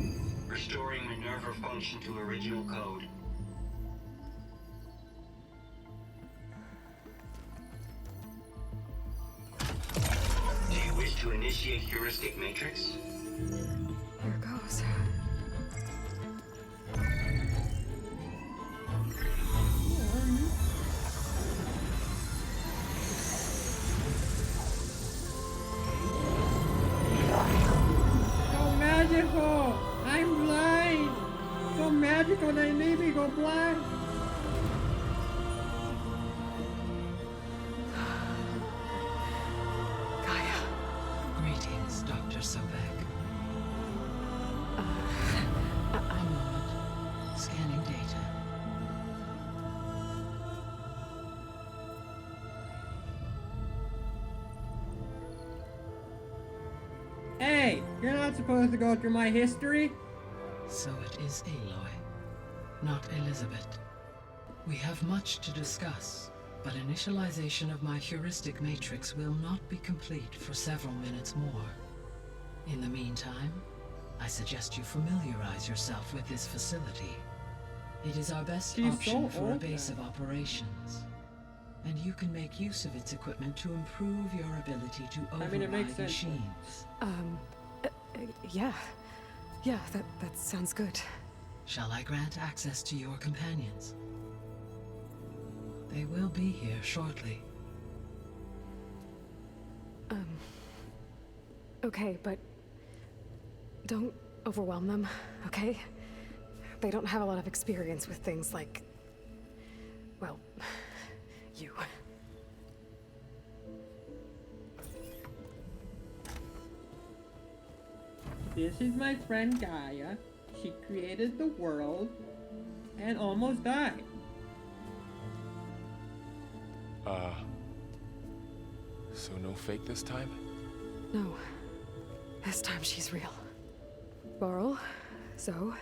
Restoring Minerva function to original code. Do you wish to initiate heuristic matrix? Here goes. So magical! I'm blind! So magical they made me go blind! Gaia. Greetings, Dr. Sobek. A moment. Scanning data. Hey! You're not supposed to go through my history! So it is Aloy, not Elizabeth. We have much to discuss, but initialization of my heuristic matrix will not be complete for several minutes more. In the meantime, I suggest you familiarize yourself with this facility. It is our best She's option so for a old base now. of operations. And you can make use of its equipment to improve your ability to override it makes sense. machines. Yeah. Yeah, that sounds good. Shall I grant access to your companions? They will be here shortly. Okay, but don't overwhelm them, okay? They don't have a lot of experience with things like, well, you. This is my friend Gaia. She created the world and almost died. So no fake this time? No. This time she's real. Borrel, Zoe.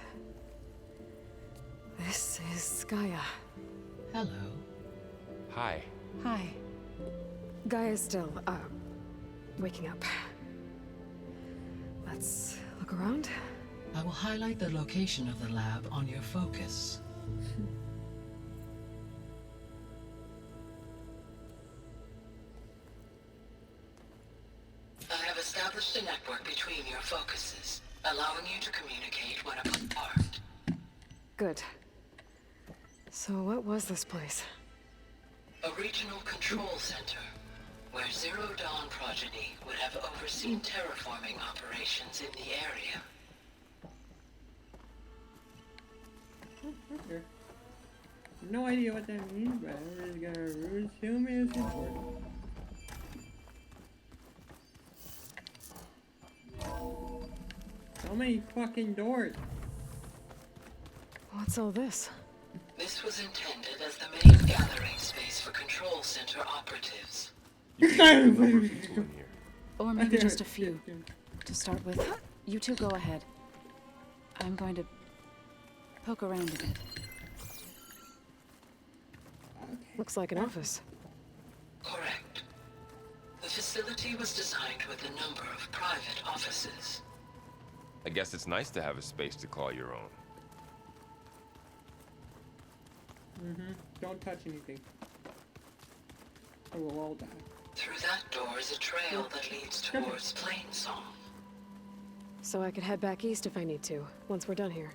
This is Gaia. Hello. Hi. Hi. Gaia's still, waking up. Let's look around. I will highlight the location of the lab on your focus. I have established a network between your focuses, allowing you to communicate when apart. Good. So what was this place? A regional control center, where Zero Dawn progeny would have overseen terraforming operations in the area. Okay. No idea what that means, but I'm just gonna assume it's important. So many fucking doors. What's all this? This was intended as the main gathering space for control center operatives. You can see a number of people in here. Or maybe just a few. To start with, you two go ahead. I'm going to poke around a bit. Looks like an office. Correct. The facility was designed with a number of private offices. I guess it's nice to have a space to call your own. Don't touch anything. Or we'll all die. Through that door is a trail that leads towards Plainsong. So I could head back east if I need to, once we're done here.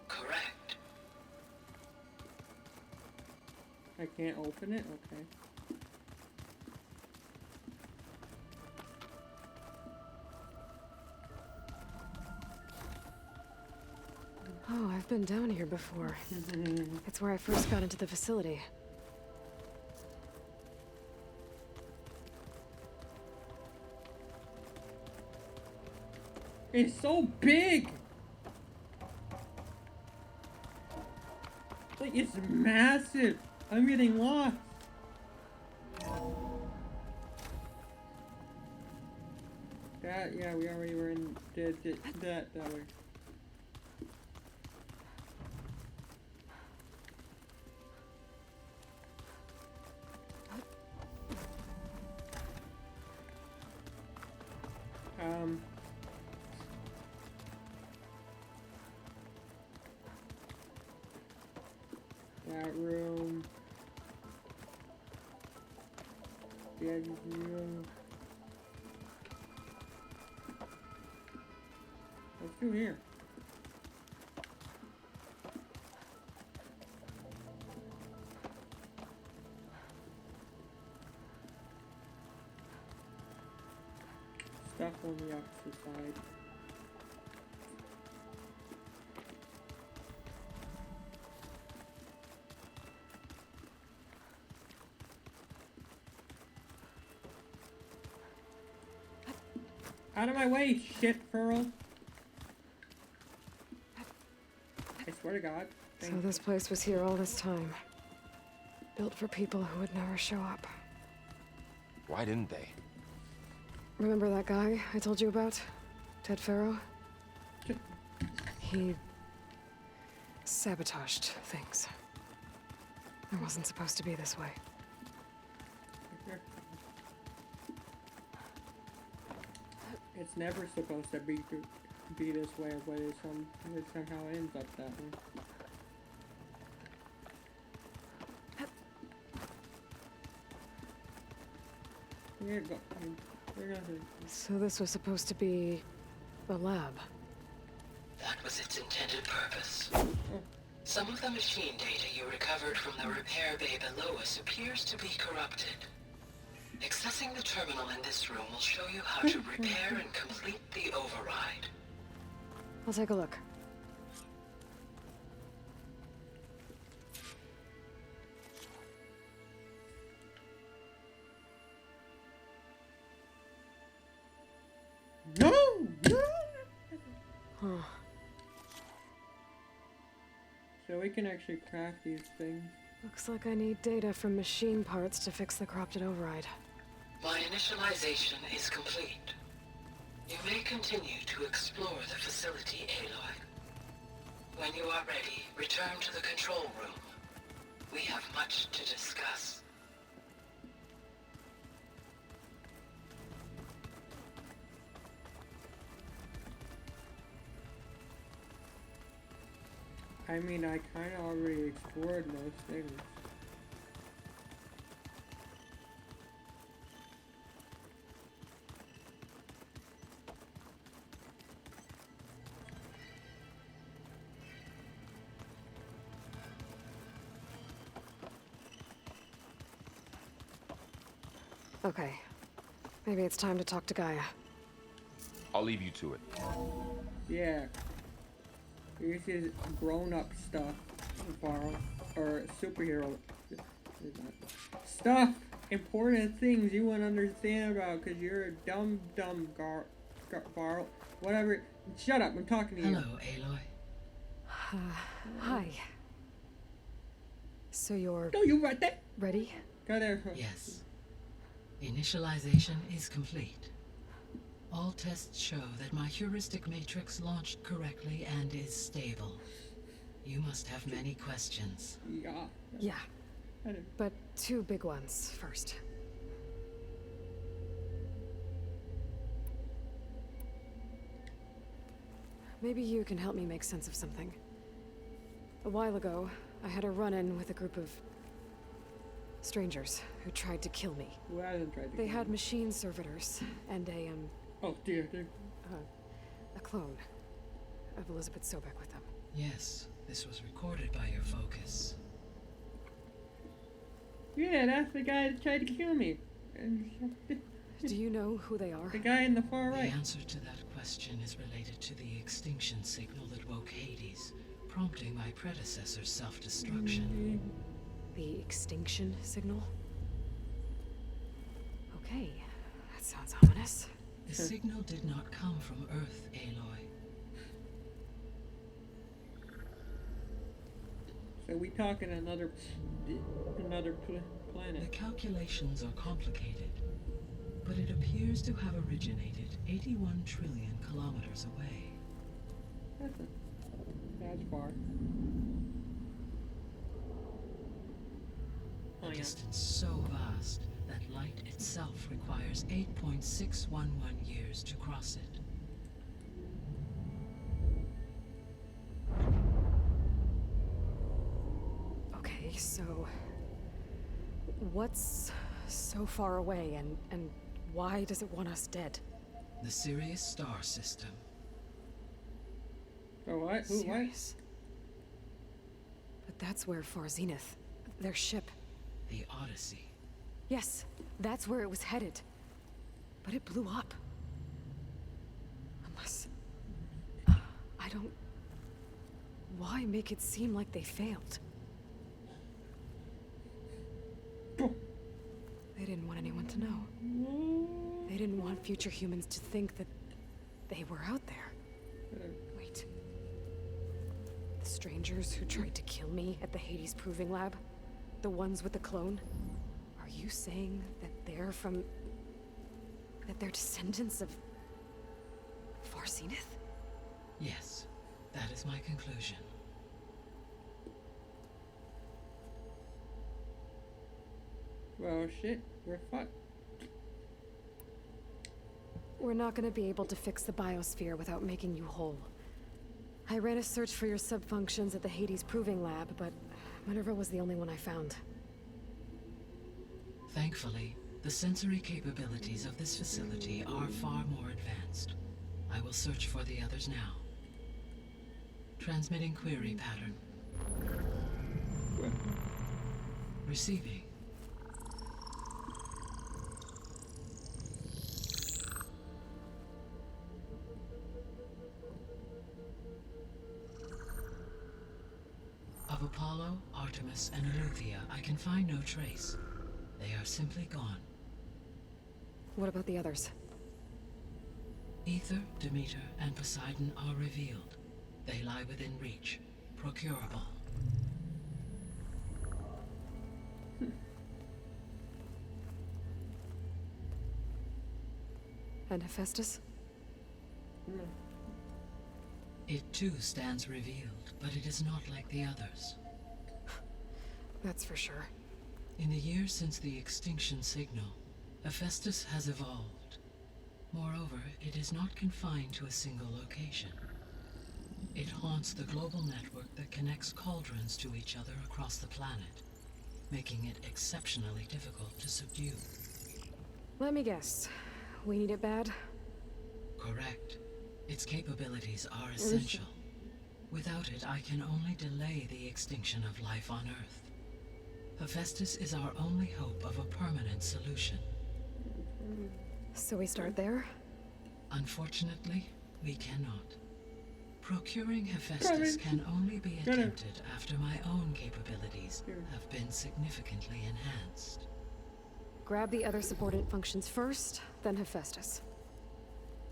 Correct. I can't open it? Okay. Oh, I've been down here before. It's where I first got into the facility. It's so big! Like, it's massive! I'm getting lost! That, yeah, we already were in that way. That room. The edge room. Let's do here. Stuff on the opposite side. Out of my way, shit furl. I swear to God. So this place was here all this time. Built for people who would never show up. Why didn't they? Remember that guy I told you about? Ted Farrow? He sabotaged things. It wasn't supposed to be this way. It's never supposed to be this way, but it somehow ends up that way. Here, go. So this was supposed to be a lab. That was its intended purpose. Some of the machine data you recovered from the repair bay below us appears to be corrupted. Accessing the terminal in this room will show you how to repair and complete the override. I'll take a look. No! No! Huh. So we can actually craft these things. Looks like I need data from machine parts to fix the corrupted override. My initialization is complete. You may continue to explore the facility, Aloy. When you are ready, return to the control room. We have much to discuss. I mean, I kind of already explored most things. Okay. Maybe it's time to talk to Gaia. I'll leave you to it. Yeah. This is grown-up stuff, Varl, or superhero stuff. Important things you wouldn't understand about because you're a dumb Varl. Whatever. Shut up. I'm talking to you. Hello, Aloy. Hi. So you're... No, you right there. Ready? Go there. Yes. Initialization is complete. All tests show that my heuristic matrix launched correctly and is stable. You must have many questions. Yeah. Yeah. But two big ones first. Maybe you can help me make sense of something. A while ago, I had a run-in with a group of strangers who tried to kill me. Who hasn't tried to They kill had me? machine servitors and Oh dear. a clone of Elizabeth Sobek with them. Yes, this was recorded by your focus. Yeah, that's the guy that tried to kill me. Do you know who they are? The guy in the far right. The answer to that question is related to the extinction signal that woke Hades, prompting my predecessor's self-destruction. The extinction signal? Okay, that sounds ominous. The signal did not come from Earth, Aloy. So we talking another planet. The calculations are complicated, but it appears to have originated 81 trillion kilometers away. That's far. A distance so vast that light itself requires 8.611 years to cross it. Okay, so what's so far away and why does it want us dead? The Sirius star system. Oh, what? Who, Sirius? But that's where Far Zenith, their ship. The Odyssey. Yes, that's where it was headed. But it blew up. Unless... I don't... Why make it seem like they failed? They didn't want anyone to know. They didn't want future humans to think that they were out there. Wait. The strangers who tried to kill me at the Hades Proving Lab? The ones with the clone? Are you saying that they're from... that they're descendants of... Far Zenith? Yes, that is my conclusion. Well, shit, we're fucked. We're not gonna be able to fix the biosphere without making you whole. I ran a search for your subfunctions at the Hades Proving Lab, but Minerva was the only one I found. Thankfully, the sensory capabilities of this facility are far more advanced. I will search for the others now. Transmitting query pattern. Receiving. Of Apollo, Artemis, and Eleuthia, I can find no trace. They are simply gone. What about the others? Ether, Demeter, and Poseidon are revealed. They lie within reach, procurable. And Hephaestus? It too stands revealed, but it is not like the others. That's for sure. In the years since the extinction signal, Hephaestus has evolved. Moreover, it is not confined to a single location. It haunts the global network that connects cauldrons to each other across the planet, making it exceptionally difficult to subdue. Let me guess. We need it bad? Correct. Its capabilities are essential. Without it, I can only delay the extinction of life on Earth. Hephaestus is our only hope of a permanent solution. So we start there? Unfortunately, we cannot. Procuring Hephaestus can only be attempted after my own capabilities have been significantly enhanced. Grab the other subordinate functions first, then Hephaestus.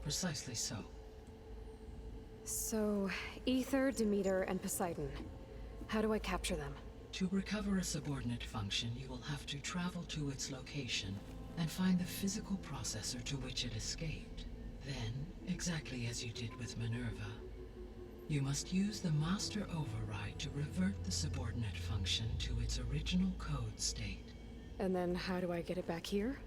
Precisely so. So, Ether, Demeter, and Poseidon. How do I capture them? To recover a subordinate function, you will have to travel to its location and find the physical processor to which it escaped. Then, exactly as you did with Minerva, you must use the master override to revert the subordinate function to its original code state. And then how do I get it back here?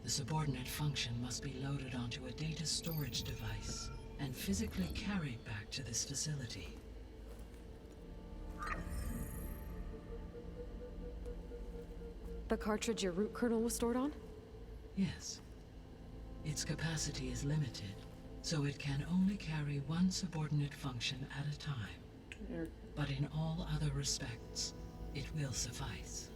The subordinate function must be loaded onto a data storage device and physically carried back to this facility. The cartridge your root kernel was stored on? Yes. Its capacity is limited, so it can only carry one subordinate function at a time. But in all other respects, it will suffice.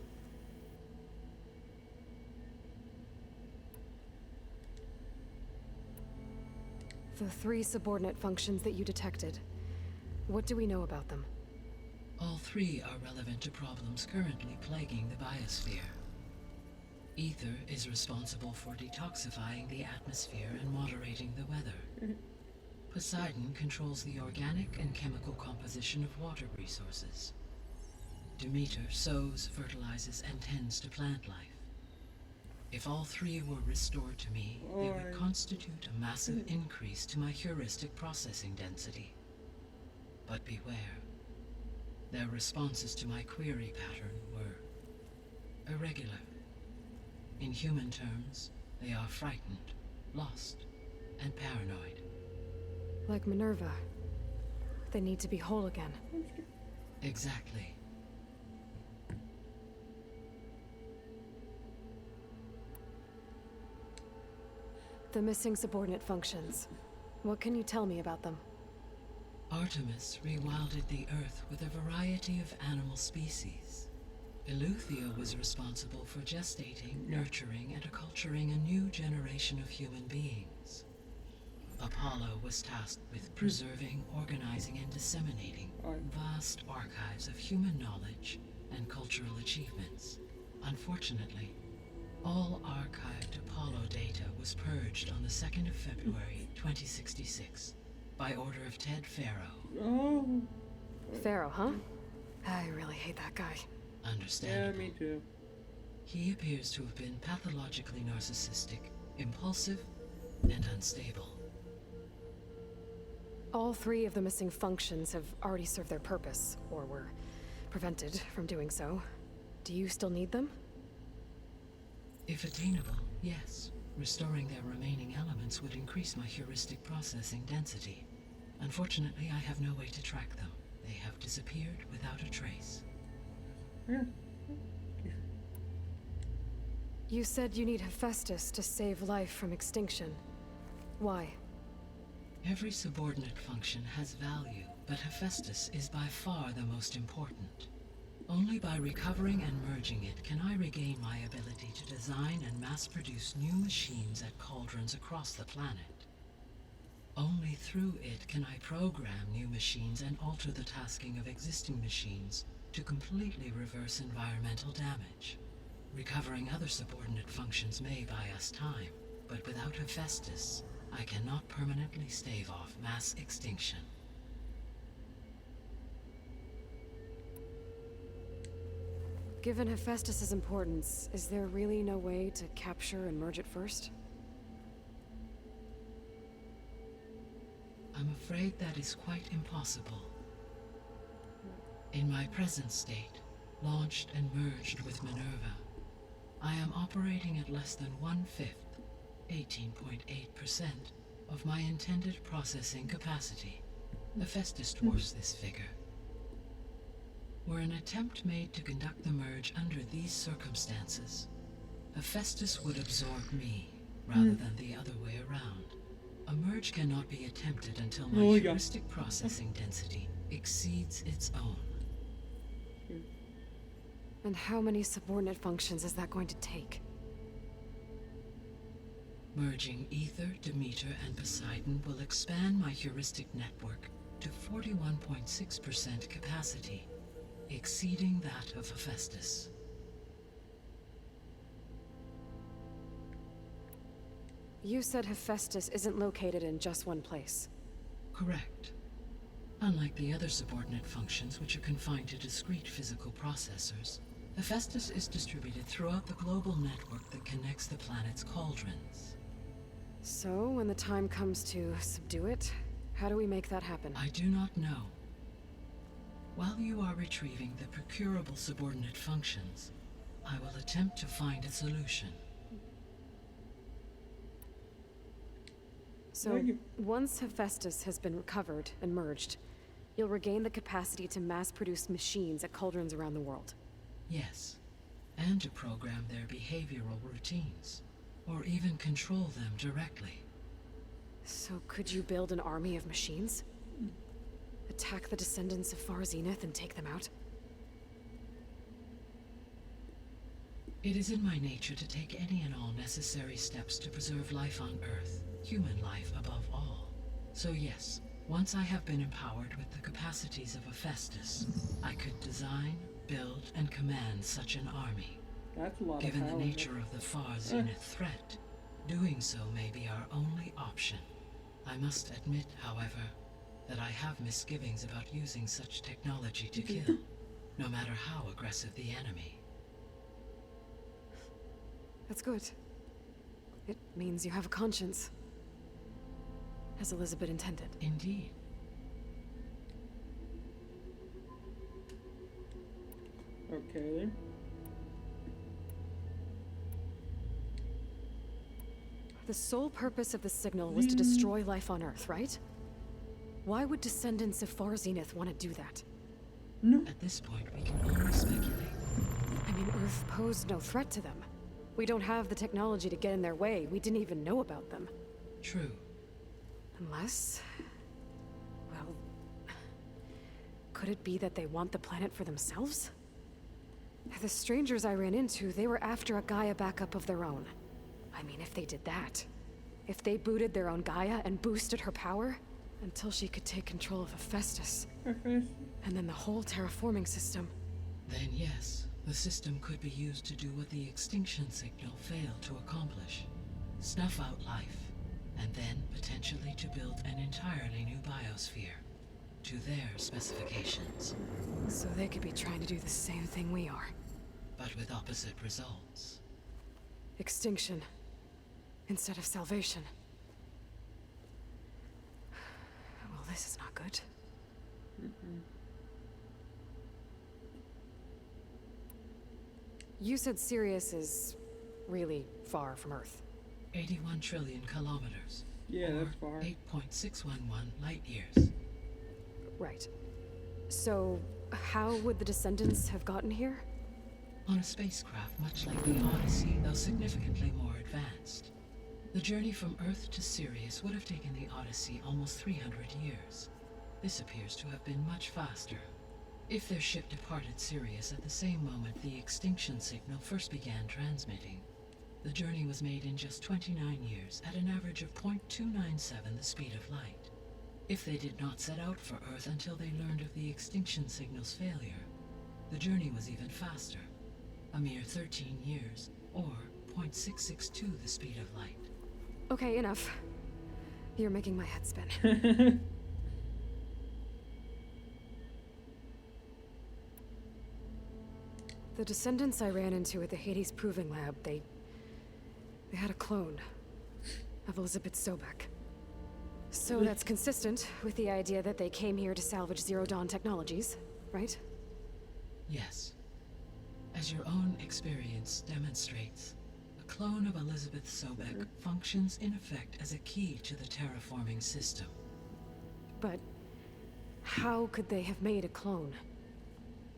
The 3 subordinate functions that you detected. What do we know about them? All 3 are relevant to problems currently plaguing the biosphere. Ether is responsible for detoxifying the atmosphere and moderating the weather. Poseidon controls the organic and chemical composition of water resources. Demeter sows, fertilizes, and tends to plant life. If all 3 were restored to me, they would constitute a massive increase to my heuristic processing density. But beware. Their responses to my query pattern were irregular. In human terms, they are frightened, lost, and paranoid. Like Minerva. They need to be whole again. Exactly. The missing subordinate functions. What can you tell me about them? Artemis rewilded the Earth with a variety of animal species. Eleuthia was responsible for gestating, nurturing, and acculturating a new generation of human beings. Apollo was tasked with preserving, organizing, and disseminating vast archives of human knowledge and cultural achievements. Unfortunately, all archived Apollo data was purged on the 2nd of February, 2066, by order of Ted Faro. Pharaoh, huh? I really hate that guy. Understandable. Yeah, me too. He appears to have been pathologically narcissistic, impulsive, and unstable. All 3 of the missing functions have already served their purpose, or were prevented from doing so. Do you still need them? If attainable, yes. Restoring their remaining elements would increase my heuristic processing density. Unfortunately, I have no way to track them. They have disappeared without a trace. You said you need Hephaestus to save life from extinction. Why? Every subordinate function has value, but but Hephaestus is by far the most important. Only by recovering and merging it can I regain my ability to design and mass-produce new machines at cauldrons across the planet. Only through it can I program new machines and alter the tasking of existing machines to completely reverse environmental damage. Recovering other subordinate functions may buy us time, but without Hephaestus, I cannot permanently stave off mass extinction. Given Hephaestus's importance, is there really no way to capture and merge it first? I'm afraid that is quite impossible. In my present state, launched and merged with Minerva, I am operating at less than 1/5, 18.8%, of my intended processing capacity. Hephaestus dwarfs this figure. Were an attempt made to conduct the merge under these circumstances, Hephaestus would absorb me, rather than the other way around. A merge cannot be attempted until my heuristic processing density exceeds its own. And how many subordinate functions is that going to take? Merging Ether, Demeter, and Poseidon will expand my heuristic network to 41.6% capacity, exceeding that of Hephaestus. You said Hephaestus isn't located in just one place. Correct. Unlike the other subordinate functions, which are confined to discrete physical processors, Hephaestus is distributed throughout the global network that connects the planet's cauldrons. So, when the time comes to subdue it, how do we make that happen? I do not know. While you are retrieving the procurable subordinate functions, I will attempt to find a solution. So, once Hephaestus has been recovered and merged, you'll regain the capacity to mass-produce machines at cauldrons around the world. Yes, and to program their behavioral routines, or even control them directly. So could you build an army of machines? Attack the descendants of Far Zenith and take them out? It is in my nature to take any and all necessary steps to preserve life on Earth, human life above all. So yes, once I have been empowered with the capacities of Hephaestus, I could design, build, and command such an army. That's a lot Given of the power. nature of the Far Zenith threat, doing so may be our only option. I must admit, however, that I have misgivings about using such technology to kill, no matter how aggressive the enemy. That's good. It means you have a conscience. As Elizabeth intended. Indeed. Okay then. The sole purpose of the signal was to destroy life on Earth, right? Why would descendants of Far Zenith want to do that? At this point, we can only speculate. I mean, Earth posed no threat to them. We don't have the technology to get in their way. We didn't even know about them. True. Unless... well... could it be that they want the planet for themselves? The strangers I ran into, they were after a Gaia backup of their own. I mean, if they did that... if they booted their own Gaia and boosted her power... until she could take control of Hephaestus. And then the whole terraforming system. Then yes, the system could be used to do what the extinction signal failed to accomplish. Snuff out life, and then potentially to build an entirely new biosphere, to their specifications. So they could be trying to do the same thing we are. But with opposite results. Extinction, instead of salvation. Well, this is not good. You said Sirius is really far from Earth. 81 trillion kilometers. Yeah, or that's far. 8.611 light years. Right. So, how would the descendants have gotten here? On a spacecraft much like the Odyssey, though significantly more advanced. The journey from Earth to Sirius would have taken the Odyssey almost 300 years. This appears to have been much faster. If their ship departed Sirius at the same moment the extinction signal first began transmitting, the journey was made in just 29 years at an average of 0.297 the speed of light. If they did not set out for Earth until they learned of the extinction signal's failure, the journey was even faster, a mere 13 years, or 0.662 the speed of light. Okay, enough. You're making my head spin. The descendants I ran into at the Hades Proving Lab, they had a clone of Elizabeth Sobek. So that's consistent with the idea that they came here to salvage Zero Dawn technologies, right? Yes. As your own experience demonstrates, a clone of Elizabeth Sobek functions in effect as a key to the terraforming system. But how could they have made a clone?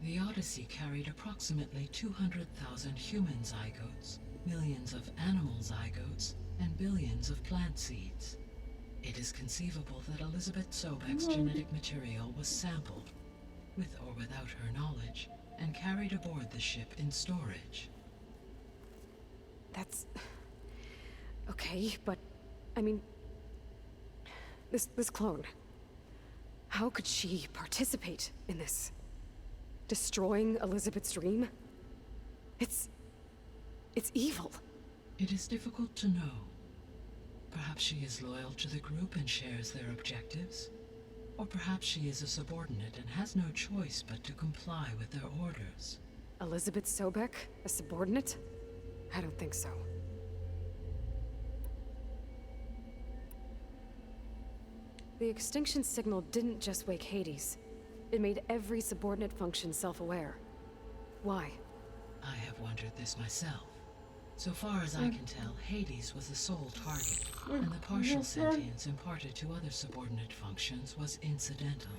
The Odyssey carried approximately 200,000 human zygotes, millions of animal zygotes, and billions of plant seeds. It is conceivable that Elizabeth Sobek's genetic material was sampled, with or without her knowledge, and carried aboard the ship in storage. That's... okay, but... I mean... This clone... How could she participate in this? Destroying Elizabeth's dream? It's evil. It is difficult to know. Perhaps she is loyal to the group and shares their objectives. Or perhaps she is a subordinate and has no choice but to comply with their orders. Elizabeth Sobek? A subordinate? I don't think so. The extinction signal didn't just wake Hades. It made every subordinate function self-aware. Why? I have wondered this myself. So far as I can tell, Hades was the sole target, and the partial sentience imparted to other subordinate functions was incidental.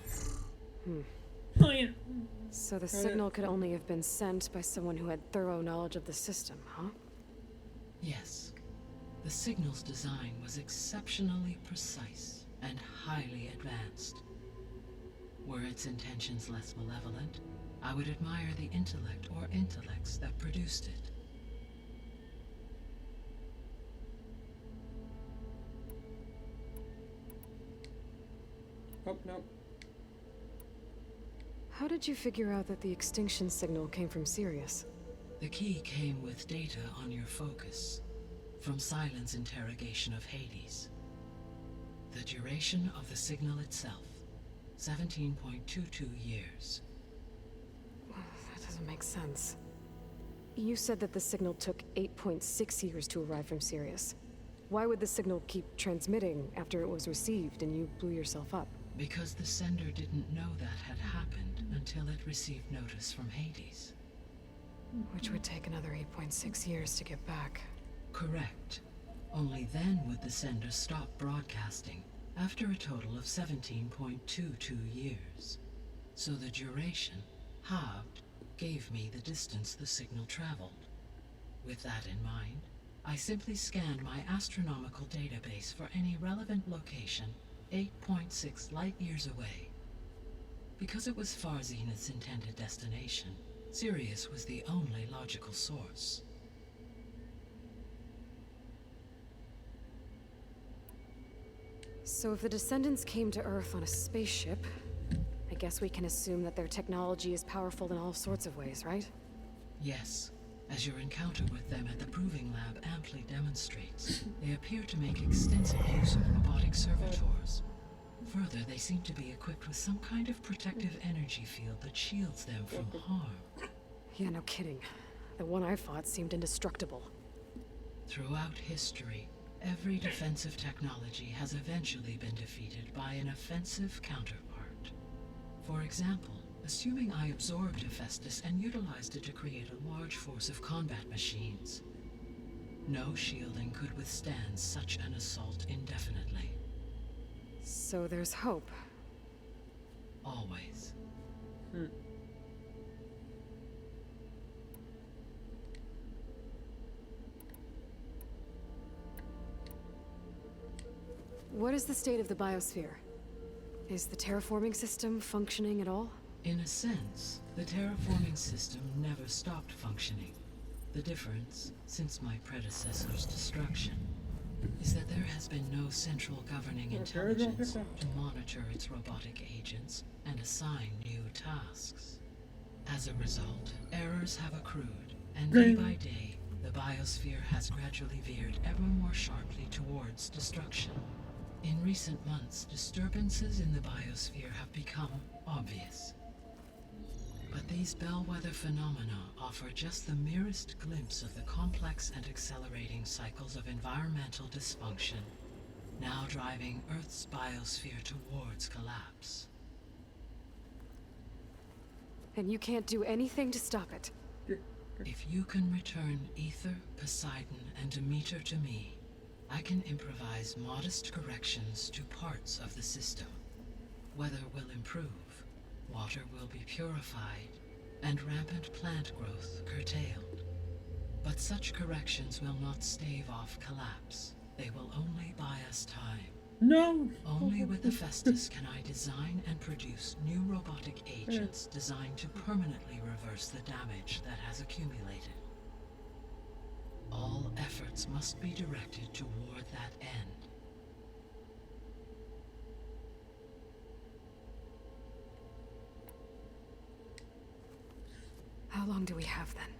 Oh, yeah. So the signal could only have been sent by someone who had thorough knowledge of the system, huh? Yes. The signal's design was exceptionally precise and highly advanced. Were its intentions less malevolent, I would admire the intellect or intellects that produced it. Oh, no. How did you figure out that the extinction signal came from Sirius? The key came with data on your focus, from Silent's interrogation of Hades. The duration of the signal itself, 17.22 years. That doesn't make sense. You said that the signal took 8.6 years to arrive from Sirius. Why would the signal keep transmitting after it was received and you blew yourself up? Because the sender didn't know that had happened until it received notice from Hades. Which would take another 8.6 years to get back. Correct. Only then would the sender stop broadcasting, after a total of 17.22 years. So the duration, halved, gave me the distance the signal traveled. With that in mind, I simply scanned my astronomical database for any relevant location 8.6 light-years away. Because it was far Zenith's intended destination, Sirius was the only logical source. So if the descendants came to Earth on a spaceship, I guess we can assume that their technology is powerful in all sorts of ways, right? Yes. As your encounter with them at the Proving Lab amply demonstrates, they appear to make extensive use of robotic servitors. Further, they seem to be equipped with some kind of protective energy field that shields them from harm. Yeah, no kidding. The one I fought seemed indestructible. Throughout history, every defensive technology has eventually been defeated by an offensive counterpart. For example, assuming I absorbed Hephaestus and utilized it to create a large force of combat machines. No shielding could withstand such an assault indefinitely. So there's hope. Always. What is the state of the biosphere? Is the terraforming system functioning at all? In a sense, the terraforming system never stopped functioning. The difference, since my predecessor's destruction, is that there has been no central governing intelligence to monitor its robotic agents and assign new tasks. As a result, errors have accrued, and day by day, the biosphere has gradually veered ever more sharply towards destruction. In recent months, disturbances in the biosphere have become obvious. But these bellwether phenomena offer just the merest glimpse of the complex and accelerating cycles of environmental dysfunction, now driving Earth's biosphere towards collapse. And you can't do anything to stop it? If you can return Ether, Poseidon, and Demeter to me, I can improvise modest corrections to parts of the system. Weather will improve, water will be purified, and rampant plant growth curtailed. But such corrections will not stave off collapse. They will only buy us time. No! Only with Hephaestus can I design and produce new robotic agents designed to permanently reverse the damage that has accumulated. All efforts must be directed toward that end. How long do we have then?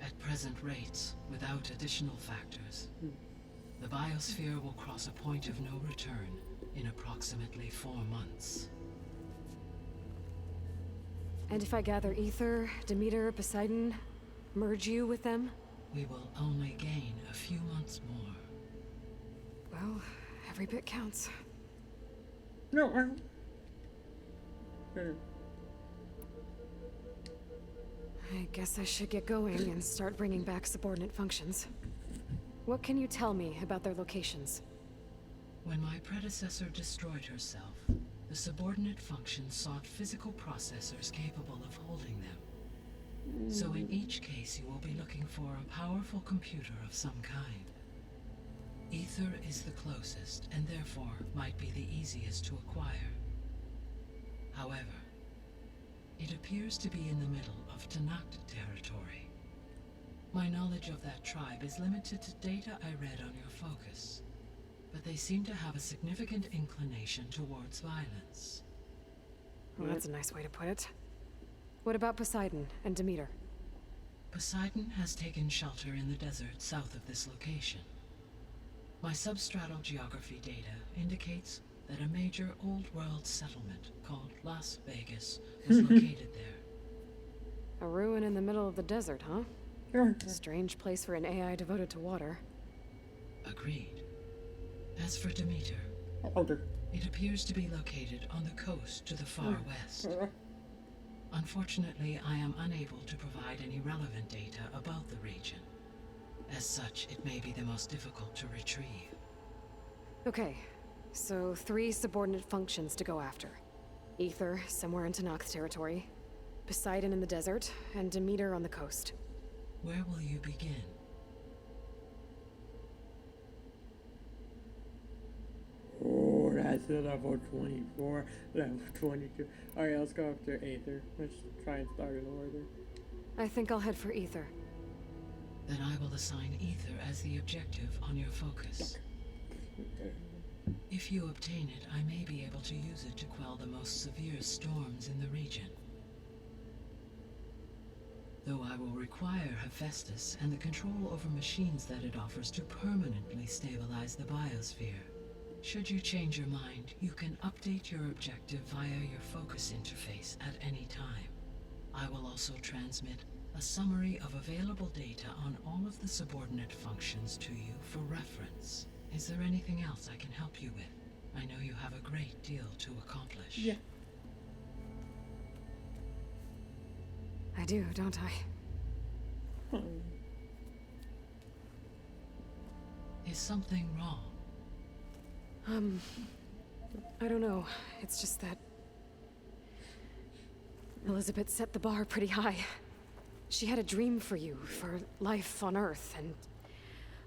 At present rates, without additional factors, the biosphere will cross a point of no return in approximately 4 months. And if I gather Ether, Demeter, Poseidon, merge you with them? We will only gain a few months more. Well, every bit counts. No, I guess I should get going and start bringing back subordinate functions. What can you tell me about their locations? When my predecessor destroyed herself, the subordinate functions sought physical processors capable of holding them. So in each case you will be looking for a powerful computer of some kind. Ether is the closest, and therefore might be the easiest to acquire. However, it appears to be in the middle of Tanakh territory. My knowledge of that tribe is limited to data I read on your focus, but they seem to have a significant inclination towards violence. Well, that's a nice way to put it. What about Poseidon and Demeter? Poseidon has taken shelter in the desert south of this location. My substratal geography data indicates that a major old-world settlement called Las Vegas was located there. A ruin in the middle of the desert, huh? Strange place for an AI devoted to water. Agreed. As for Demeter, it appears to be located on the coast to the far west. Unfortunately, I am unable to provide any relevant data about the region. As such, it may be the most difficult to retrieve. Okay, so 3 subordinate functions to go after. Ether, somewhere in Tanakh territory. Poseidon in the desert, and Demeter on the coast. Where will you begin? Oh, that's a level 24, level 22. Alright, let's go after Aether. Let's try and start an order. I think I'll head for Ether. Then I will assign Ether as the objective on your focus. If you obtain it, I may be able to use it to quell the most severe storms in the region. Though I will require Hephaestus and the control over machines that it offers to permanently stabilize the biosphere. Should you change your mind, you can update your objective via your focus interface at any time. I will also transmit a summary of available data on all of the subordinate functions to you for reference. Is there anything else I can help you with? I know you have a great deal to accomplish. Yeah. I do, don't I? Is something wrong? I don't know. It's just that Elizabeth set the bar pretty high. She had a dream for you, for life on Earth, and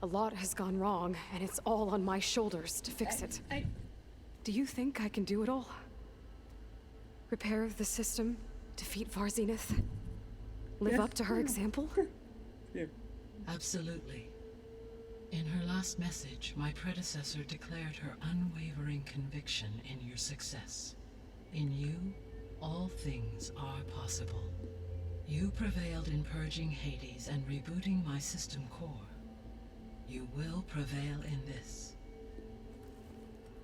a lot has gone wrong, and it's all on my shoulders to fix it. Do you think I can do it all? Repair the system, defeat Varzenith, live up to her example? Yeah. Absolutely. In her last message, my predecessor declared her unwavering conviction in your success. In you, all things are possible. You prevailed in purging Hades and rebooting my system core. You will prevail in this.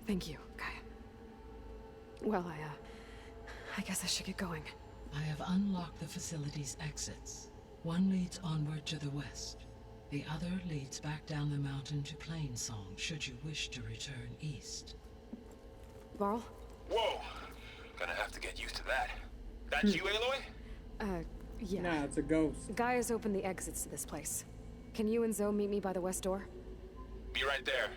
Thank you, Gaia. Well, I guess I should get going. I have unlocked the facility's exits. One leads onward to the west. The other leads back down the mountain to Plainsong, should you wish to return east. Varl? Whoa! Gonna have to get used to that. That's you, Aloy? Yeah. Nah, it's a ghost. Gaia's opened the exits to this place. Can you and Zoe meet me by the west door? Be right there.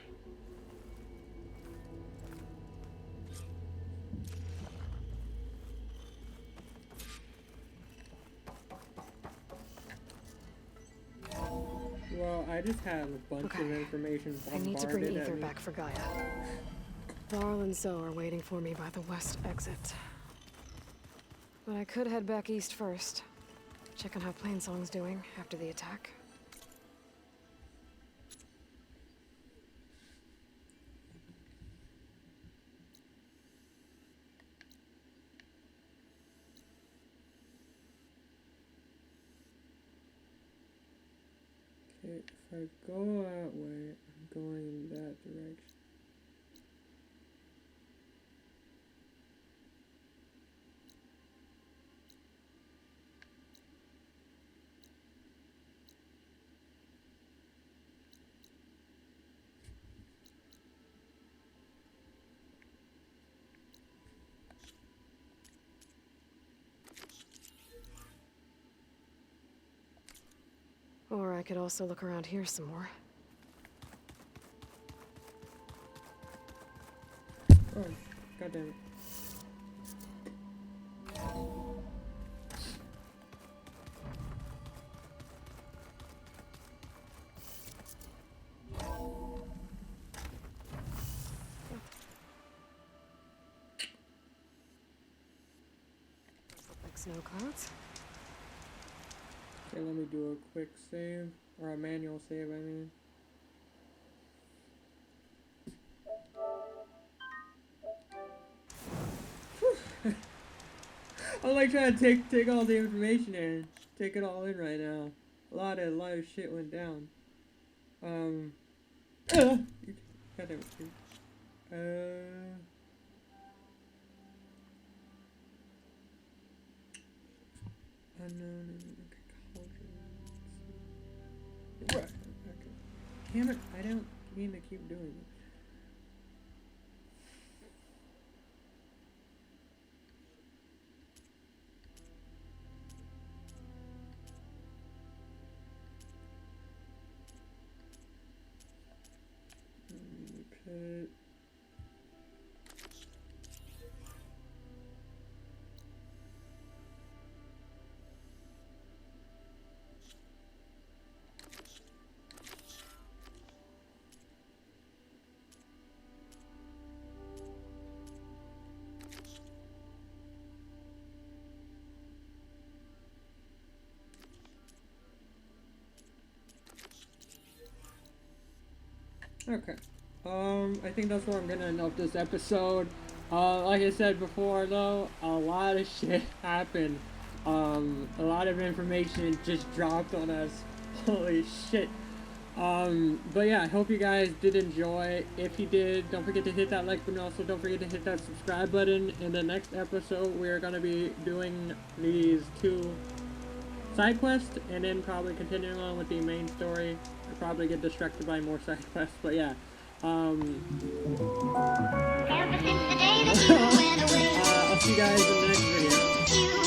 Well, I just have a bunch of information I need to bring bombarded at Ether me. back for Gaia. Varl and Zoe are waiting for me by the west exit. But I could head back east first. Check on how Plainsong's doing after the attack. Okay, if I go that way, I'm going in that direction. Or I could also look around here some more. Oh, goddamn it. Look like snow clouds. Okay, let me do a quick save, or a manual save, I mean. I'm like trying to take all the information in, take it all in right now. A lot of shit went down. God damn it, dude. Unknown. Right. Okay. Damn it! I don't mean to keep doing this. Okay. Okay. I think that's where I'm gonna end up this episode. Like I said before though, a lot of shit happened. A lot of information just dropped on us. Holy shit. But yeah, I hope you guys did enjoy. If you did, don't forget to hit that like button. Also, don't forget to hit that subscribe button. In the next episode, we're gonna be doing these 2 side quests, and then probably continuing on with the main story. I'll probably get distracted by more side quests, but yeah. I'll see you guys in the next video.